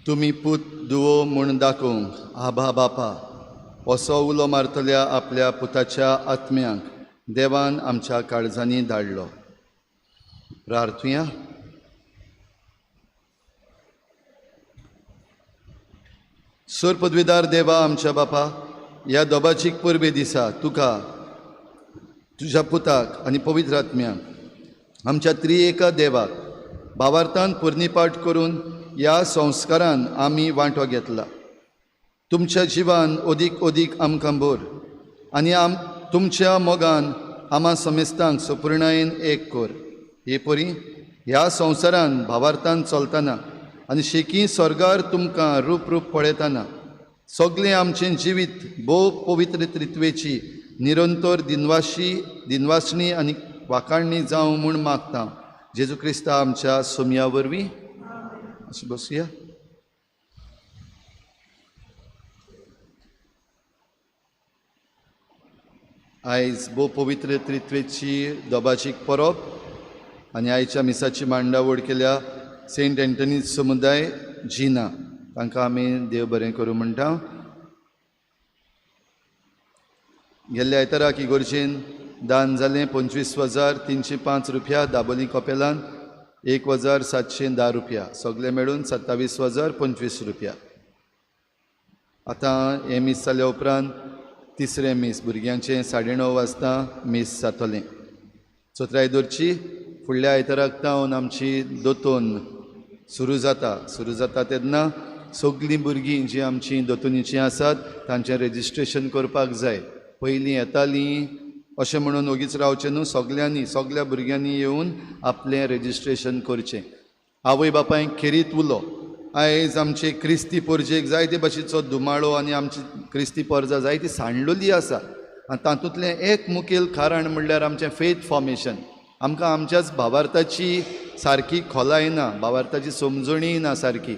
तुमी पूत दुवो म्हूण दाखोवंक आबा बापा असो उलो मारतल्या आपल्या पुताच्या आत्म्यांक देवान आमच्या काळजांनी धाडलो. प्रार्थुया. सुर पदवीदार देवा आमच्या बापा, ह्या दोबाचीक परबे दिसा तुका, तुज्या पुताक आनी पवित्र आत्म्याक आमच्या त्रिएका देवाक भावार्थान पुर्णिपाट करून ह्या संस्कारान आमी वांटो घेतला. तुमच्या जिवान ओदीक ओदीक आमकां भर आनी तुमच्या मोगान आमा समेस्तांक संपूर्णायेन एक कर. हे परी ह्या संवसारान भावार्थान चलतना आनी शेकी स्वर्गार तुमकां रूप रूप पळयतना सगळें आमचें जिवीत भोव पवित्र त्रित्वेची निरंतर दिनवासणी आनी वाखाणणी जावं म्हूण मागता. जेजू क्रिस्ता आमच्या सोमया वरवीं. अशें बसुया. आयज भोव पवित्र त्रित्वेची दोबाचीक परब आनी आयच्या मिसाची मांडावळ केल्या सेंट एंटनी समुदाय जिना, तांकां आमी देव बरें करूं म्हणटा. गेल्ल्या आयताराक इगोर्जेन दान जालें 25,305 रुपया, दाबोलीं कपेलान 1,710 रुपया, सगळे मेळून 27,025 रुपया. आतां हे मीस जाल्या उपरांत तिसरें मीस भुरग्यांचें 9:30 वाजता मीस जातलें. चोत्रायदोरची फुडल्या आयताराक तावन आमची दोतोन सुरू जाता तेन्ना सगळीं भुरगीं जीं आमचीं दोतोनीचीं आसात तांचें रेजिस्ट्रेशन करपाक जाय. पयलीं येतालीं अशें म्हणून ओगीच रावचें न्हू, सगळ्या भुरग्यांनी येवन आपलें रेजिस्ट्रेशन करचें. आवय बापायक खेरीत उलो, आयज आमचे क्रिस्ती पोरजेक जायते भाशेचो धुमाळो आनी आमची क्रिस्ती पोरजां जायतीं सांडलोलीं आसा. आनी तातूंतलें एक मुखेल कारण म्हणल्यार आमचें फेथ फॉर्मेशन. आमकां आमच्याच भावार्थाची सारकी खोलाय ना, भावार्थाची समजणीय ना सारकी,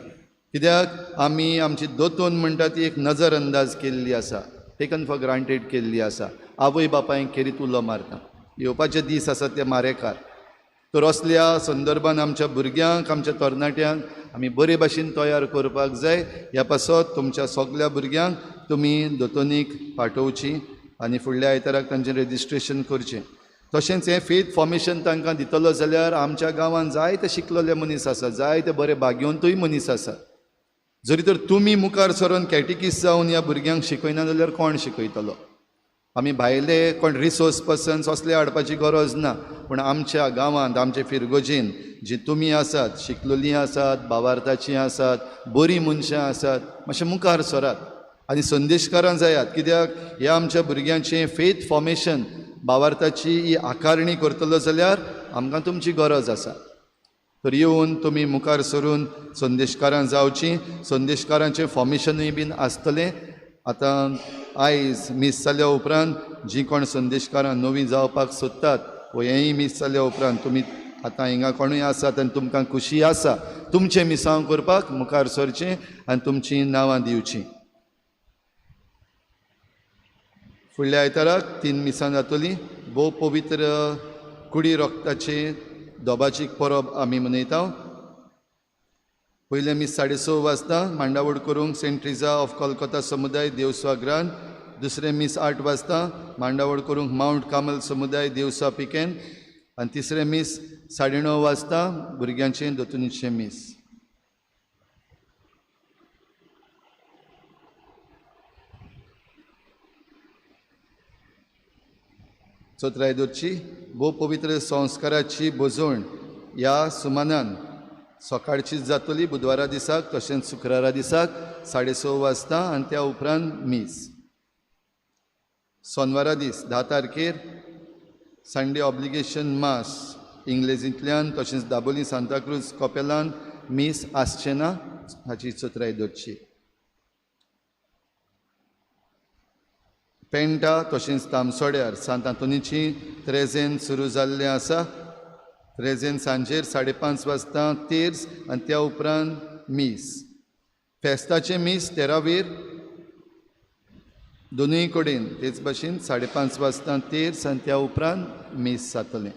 कित्याक आमी आमची दोतोन म्हणटा ती एक नजर अंदाज केल्ली आसा, टेकन फॉर ग्रांटेड केल्ली आसा. आवय बापायक खेरीत उलो मारता. येवपाचे दीस आसा ते मारेकार. तर असल्या संदर्भान आमच्या भुरग्यांक, आमच्या तरणाट्यांक आमी बरे भाशेन तयार करपाक जाय. ह्या पासत तुमच्या सगळ्या भुरग्यांक तुमी दोतोनीक पाठोवची आनी फुडल्या आयताराक तांचें रेजिस्ट्रेशन करचें. तशेंच हें फेथ फॉर्मेशन तांकां दितलो जाल्यार आमच्या गांवांत जायते शिकलेले मनीस आसा, जायते बरे भाग्यवंतूय मनीस आसा. जरी तर तुमी मुखार सरून कॅटिकिस्ट जावन ह्या भुरग्यांक शिकयना जाल्यार कोण शिकयतलो? आमी भायले कोण रिसोर्स पर्सन्स असले हाडपाची गरज ना, पूण आमच्या गांवांत, आमचे फिरगोजेन जी तुमी आसात, शिकलेलीं आसात, भावार्थाचीं आसात, बरीं मनशां आसात, मातशें मुखार सरात आनी संदेशकारां जायात. कित्याक ह्या आमच्या भुरग्यांचें फेथ फॉर्मेशन, भावार्थाची ही आकारणी करतलो जाल्यार आमकां तुमची गरज आसा. तर येवन तुमी मुखार सरून संदेशकारां जावचीं. संदेशकारांचें फॉर्मेशनूय बीन आसतलें. आतां आयज मीस जाल्या उपरांत जीं कोण संदेशकारां नवीं जावपाक सोदतात, व हेंय मीस जाल्या उपरांत तुमी आतां हिंगा कोणूय आसात आनी तुमकां खुशी आसा, तुमचें मिसांव करपाक मुखार सरचें आनी तुमचीं नांवां दिवचीं. फुडल्या आयताराक 3 मिसां जातलीं. भोव पवित्र कुडी रोगताचे दोबाचीक परब आमी मनयता. पयलें मीस 6:30 वाजता मांडावळ करूंक सेंट ट्रिजा ऑफ कोलकाता समुदाय देवस्वाग्रान. दुसरें मीस 8 वाजता मांडावळ करूंक माउंट कामल समुदाय देवसा पिकेन. आनी तिसरें मीस 9:30 वाजता भुरग्यांचें दोतोनीचें मीस. चोत्रायदोरची भोव पवित्र संस्काराची बोजवण ह्या सुमानान सकाळचीच जातली बुधवारा दिसाक, तशेंच शुक्रारा दिसाक 6:30 वाजता आनी त्या उपरांत मीस. सोनवारा दीस 10 तारखेर संडे ऑब्लिगेशन मास इंग्लेजींतल्यान, तशेंच दाबोलीं सांताक्रूज कपेलान मीस आसचें ना. हाची चोत्रायदोरची. पेंटा तशेंच तामसोड्यार सांत आंतोनीची त्रेजेन सुरू जाल्लें आसा. त्रेजेन सांजेर 5:30 वाजता तेर्स आनी त्या उपरांत मीस. फेस्ताचें मीस 13वेर दोनूय कडेन तेच भाशेन 5:30 वाजता तेर्स आनी त्या उपरांत मीस जातलें.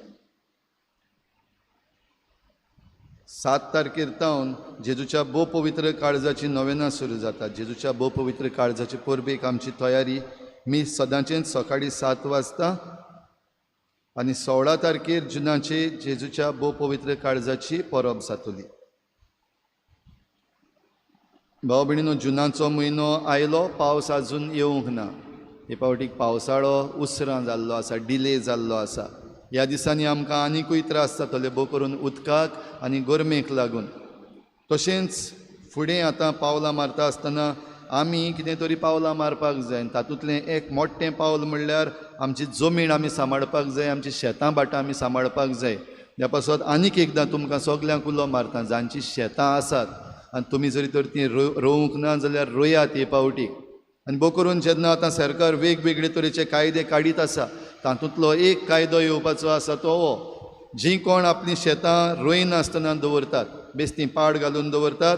7 तारखेर तावन जेजूच्या भोव पवित्र काळजाची नोवेनां सुरू जाता. जेजूच्या भोव पवित्र काळजाचे परबेक आमची तयारी मी सदांचेच सकाळी 7 वाजता आनी 16 तारखेर जुनाचे जेजूच्या भोव पवित्र काळजाची परब जातली. भाव भयणीनो, जुनाचो म्हयनो आयलो, पावस आजून येवंक ना. हे फावटीक पावसाळो उसरां जाल्लो आसा, डिले जाल्लो आसा. ह्या दिसांनी आमकां आनिकूय त्रास जातले, भोव करून उदकाक आनी गरमेक लागून. तशेंच फुडें आतां पावलां मारता आसतना आमी कितें तरी पावलां मारपाक जाय. तातूंतलें एक मोठें पावल म्हणल्यार आमची जमीन आमी सांबाळपाक जाय, आमची शेतां भाटां आमी सांबाळपाक जाय. ह्या पासत आनीक एकदां तुमकां सगल्यांक उलो मारता, जांची शेतां आसात आनी तुमी जरी तर ती रोवंक ना जाल्यार रोयात हे फावटीक. आनी भोव करून जेन्ना आतां सरकार वेगवेगळे तरेचे कायदे काडीत आसा, तातूंतलो एक कायदो येवपाचो आसा तो हो: जीं कोण आपलीं शेतां रोयनासतना दवरतात, बेश्टीं पाड घालून दवरतात,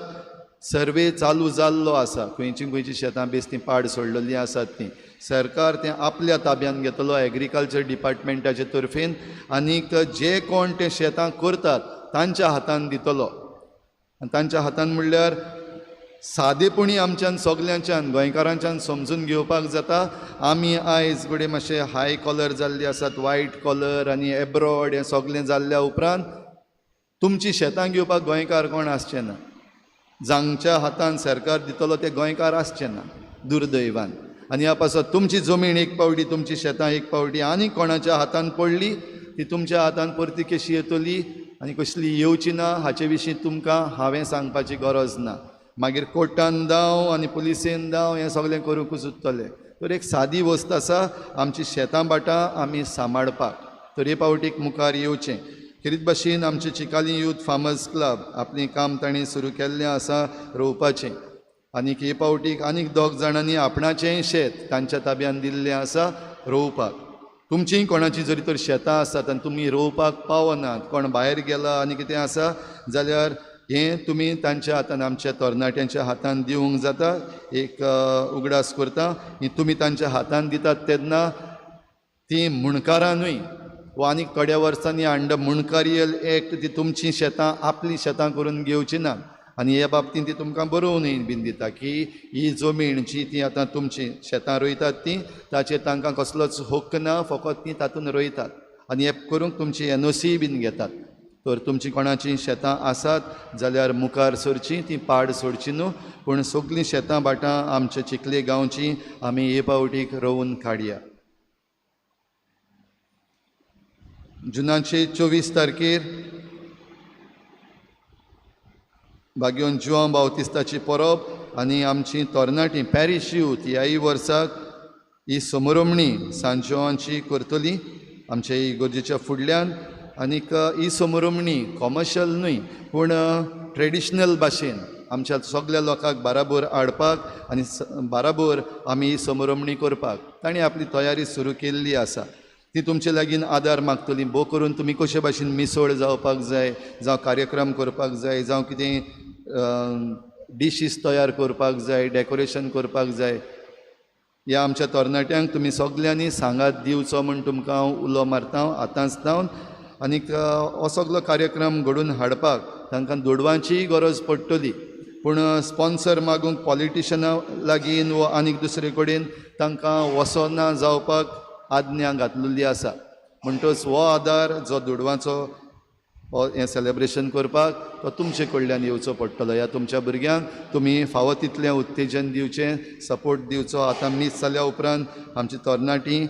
सर्वे चालू जाल्लो आसा, खंयचीं शेतां बेश्टीं पाड सोडलेलीं आसात तीं, सरकार तें आपल्या ताब्यान घेतलो एग्रीकल्चर डिपार्टमेंटाचे तर्फेन, आनीक जे कोण ते शेतां करतात तांच्या हातान दितलो. आनी तांच्या हातान म्हणल्यार सादेपणी आमच्यान सगल्यांच्यान गोंयकारांच्यान समजून घेवपाक जाता. आमी आयज फुडें मातशे हाय कॉलर जाल्ले आसात, वायट कॉलर आनी एब्रॉड हें सगलें जाल्ल्या उपरांत तुमची शेतां घेवपाक गोंयकार कोण आसचे ना. जांच्या हातान सरकार दितलो ते गोंयकार आसचे ना, दुर्दैवान. आनी ह्या पासत तुमची जमीन एक पावटी, तुमची शेतां एक पावटी आनी कोणाच्या हातान पडली, ती तुमच्या हातान परती कशी येतली आनी कसली येवची ना हाचे विशीं तुमकां हांवें सांगपाची गरज ना. मागीर कोर्टान दाव आनी पुलिसेन दाव हें सगलें करूंकूच उरतलें. तर एक सादी वस्त आसा, आमची शेतां भाटां आमी सांबाळपाक. तर हे फावटीक मुखार येवचें. खेरीत भाशेन आमचे चिकाली यूथ फार्मर्स क्लब आपलें काम ताणें सुरू केल्लें आसा रोवपाचें. आनीक हे फावटीक आनीक 2 जाणांनी आपणाचें शेत तांच्या ताब्यान दिल्लें आसा रोवपाक. तुमचीं कोणाची जरी तर शेतां आसात आनी तुमी रोवपाक पावनात, कोण भायर गेला आनी कितें आसा जाल्यार हें तुमी तांच्या हातान, आमच्या तरणाट्यांच्या हातान दिवंक जाता. एक उगडास करता, ही तुमी तांच्या हातान दितात तेन्ना ती मुणकारांनूय वा आनीक थोड्या वर्सांनी हाडटा मुणकारियल एक्ट, ती तुमचीं शेतां आपलीं शेतां करून घेवची ना. आनी ह्या बाबतींत ती तुमकां बरोवनूय बीन दिता की ही जमीन जी ती आतां तुमची शेतां रोयतात ती, ताचेर तांकां कसलोच हक्क ना, फकत ती तातूंत रोयतात. आनी हें करूंक तुमची NOC बीन घेतात. तर तुमची कोणाची शेतां आसात जाल्यार मुखार सरची, ती पाड सोडची न्हू. पूण सगलीं शेतां भाटां आमच्या चिखले गांवची आमी हे फावटीक रोवन काडया. जुनाचे 24 तारखेर भाग्योन जुआंव बावतिस्ताची परब आनी आमची तरणाटीं पॅरीश यूथ ह्याय वर्साक ही समोरमणी सांजोवांची करतली आमच्या इगर्जेच्या फुडल्यान. आनीक ही समोरमणी कॉमर्शियल न्हय पूण ट्रेडिशनल भाशेन आमच्या सगल्या लोकांक बाराबर हाडपाक आनी बाराबर आमी ही समोरमणी करपाक ताणें आपली तयारी सुरू केल्ली आसा. ती तुमचे लागीं आदार मागतली. भोव करून तुमी कशे भाशेन मिसळ जावपाक जाय, जावं कार्यक्रम करपाक जाय, जावं कितें डिशीज तयार करपाक जाय, डेकोरेशन करपाक जाय, ह्या आमच्या तरणाट्यांक तुमी सगल्यांनी सांगात दिवचो म्हूण तुमकां हांव उलो मारता आतांच जावन. आनीक हो सगलो कार्यक्रम घडोवन हाडपाक तांकां दुडवांचीय गरज पडटली. पूण स्पॉन्सर मागूंक पॉलिटिशनां लागीं वा आनीक दुसरे कडेन तांकां वसना जावपाक आज्ञा घातलेली आसा. म्हणटच हो आदार जो दुडवांचो हें सेलेब्रेशन करपाक तो तुमचे कडल्यान येवचो पडटलो. ह्या तुमच्या भुरग्यांक तुमी फावो तितलें उत्तेजन दिवचें, सपोर्ट दिवचो. आतां मीस जाल्या उपरांत आमची तरणाटीं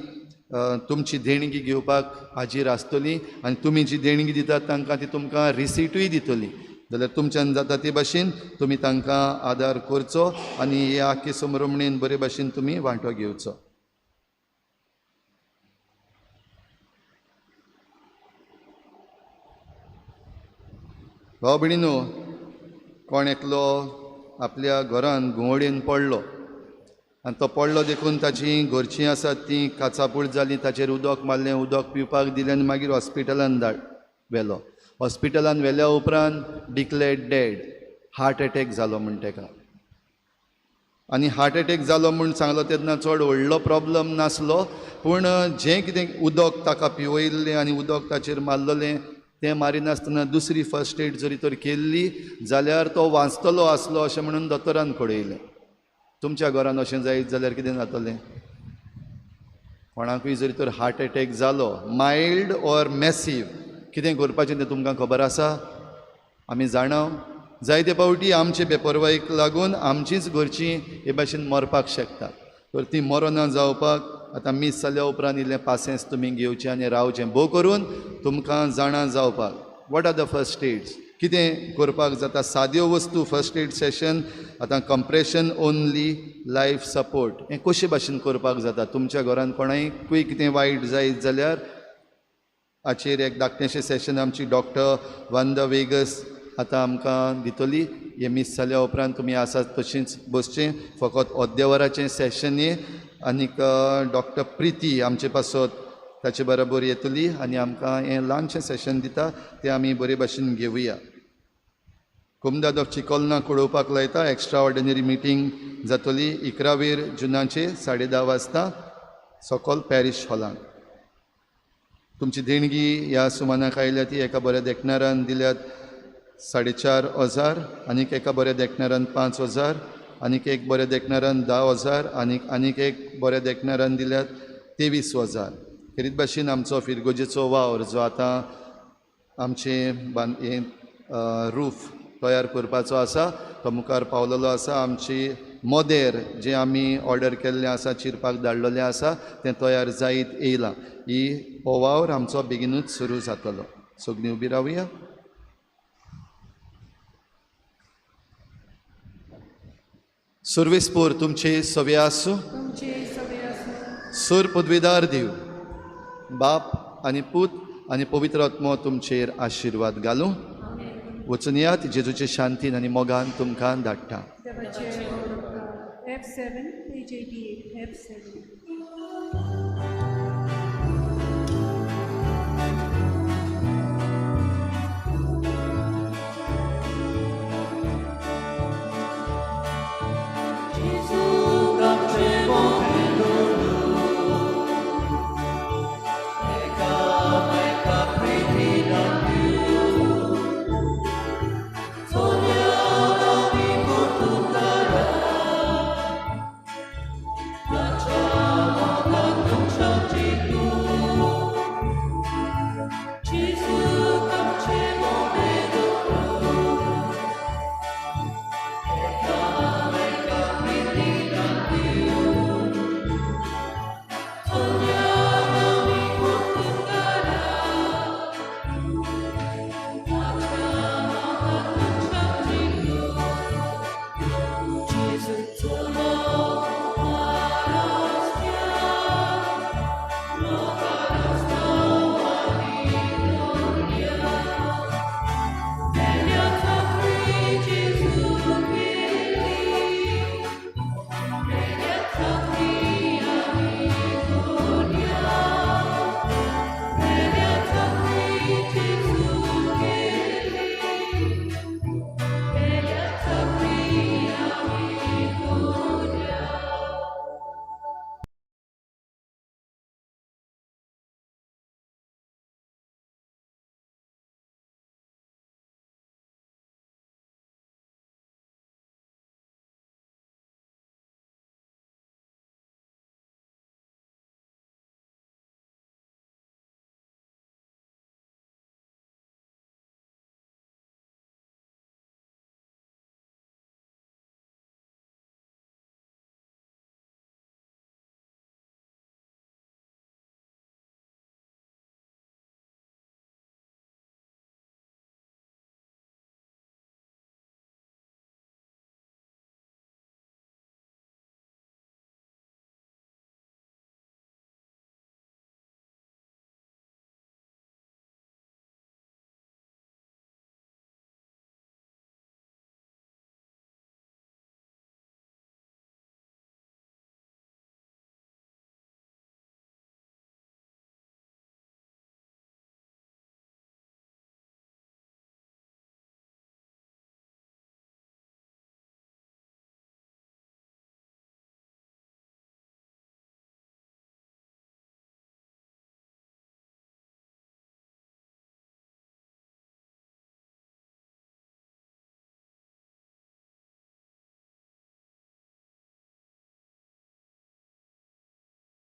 तुमची देणगी घेवपाक हाजीर आसतलीं आनी तुमी जी देणगी दितात तांकां ती तुमकां रिसीटूय दितली. जाल्यार तुमच्यान जाता ते भाशेन तुमी तांकां आदार करचो आनी ह्या आख्खे समोरमणेन बरे भाशेन तुमी वांटो घेवचो. भाव भयणीनो, कोण एकलो आपल्या घरान घुंवडेन पडलो आनी तो पडलो देखून ताची घरचीं आसात तीं काचापूळ जालीं, ताचेर उदक मारलें, उदक पिवपाक दिलें आनी मागीर हॉस्पिटलान व्हेलो. हॉस्पिटलान व्हेल्या उपरांत डिक्लेर्ड डेड, हार्ट एटॅक जालो म्हण ताका. आनी हार्ट एटॅक जालो म्हूण सांगलो तेन्ना चड व्हडलो प्रॉब्लम नासलो. पूण जें कितें उदक ताका पिवयल्लें आनी उदक ताचेर मारलेलें तें मारिनासतना दुसरी फर्स्ट एड जरी तर केल्ली जाल्यार तो वाचतलो आसलो अशें म्हणून दोतोरान कळयलें. तुमच्या घरान अशें जायत जाल्यार कितें जातलें? कोणाकूय जरी तर हार्ट एटॅक जालो, मायल्ड ऑर मॅसीव, कितें करपाचें तें तुमकां खबर आसा? आमी जाणाव जायते फावटी आमचे बेपरवाईक लागून आमचींच घरचीं हे भाशेन मरपाक शकतात. तर ती मरना जावपाक आतां मीस जाल्या उपरांत इल्लें पासेंस तुमी घेवचें आनी रावचें. भोव करून तुमकां जाणा जावपाक what are the first aids, कितें करपाक जाता. साद्यो वस्तू फर्स्ट एड सेशन, आतां कंप्रेशन ओन्ली, लायफ सपोर्ट, हें कशे भाशेन करपाक जाता. तुमच्या घरान कोणाकूय कितें वायट जायत जाल्यार हाचेर एक धाकटेंशें सेशन आमची डॉक्टर वांदा वेगस आतां आमकां दितली. हे मीस जाल्या उपरांत तुमी आसात तशींच बसचें. फकत अर्द्या वराचें सेशन हें, आनीक डॉक्टर प्रिती आमचे पासत ताचे बरोबर येतली आनी आमकां हें ल्हानशें सेशन दिता तें आमी बरे भाशेन घेवया. कुमदादो चिकोलना कळोवपाक लायता एक्स्ट्रा ऑर्डिनरी मिटींग जातली 11 जुनाचे 10:30 वाजता सकल पॅरीश हॉलांत. तुमची देणगी ह्या सुमानाक आयल्या ती एका बऱ्या देखणारान दिल्यात 4,500, आनीक एका बऱ्या देखणारान 5,000, आनीक एक बऱ्या देखणारान 10,000, आनीक एक बऱ्या देखणारान दिल्यात 23,000. खेरीत भाशेन आमचो फिरगोजेचो वावर जो आतां आमचे रूफ तयार करपाचो आसा तो मुखार पावलेलो आसा. आमची मोदेर जें आमी ऑर्डर केल्लें आसा, चिरपाक धाडलेलें आसा, तें तयार जायत येयलां. हो वावर आमचो बेगीनूच सुरू जातलो. सगळीं उबी रावया. सर्वेस्पोर तुमचे सवे आसूं. सर पदवीदार दिव बाप आनी पूत आनी पवित्र आत्मो तुमचेर आशिर्वाद घालूं. वचून यात जेजूचे शांतीन आनी मोगान तुमकां धाडटा. F7, page 88, F7.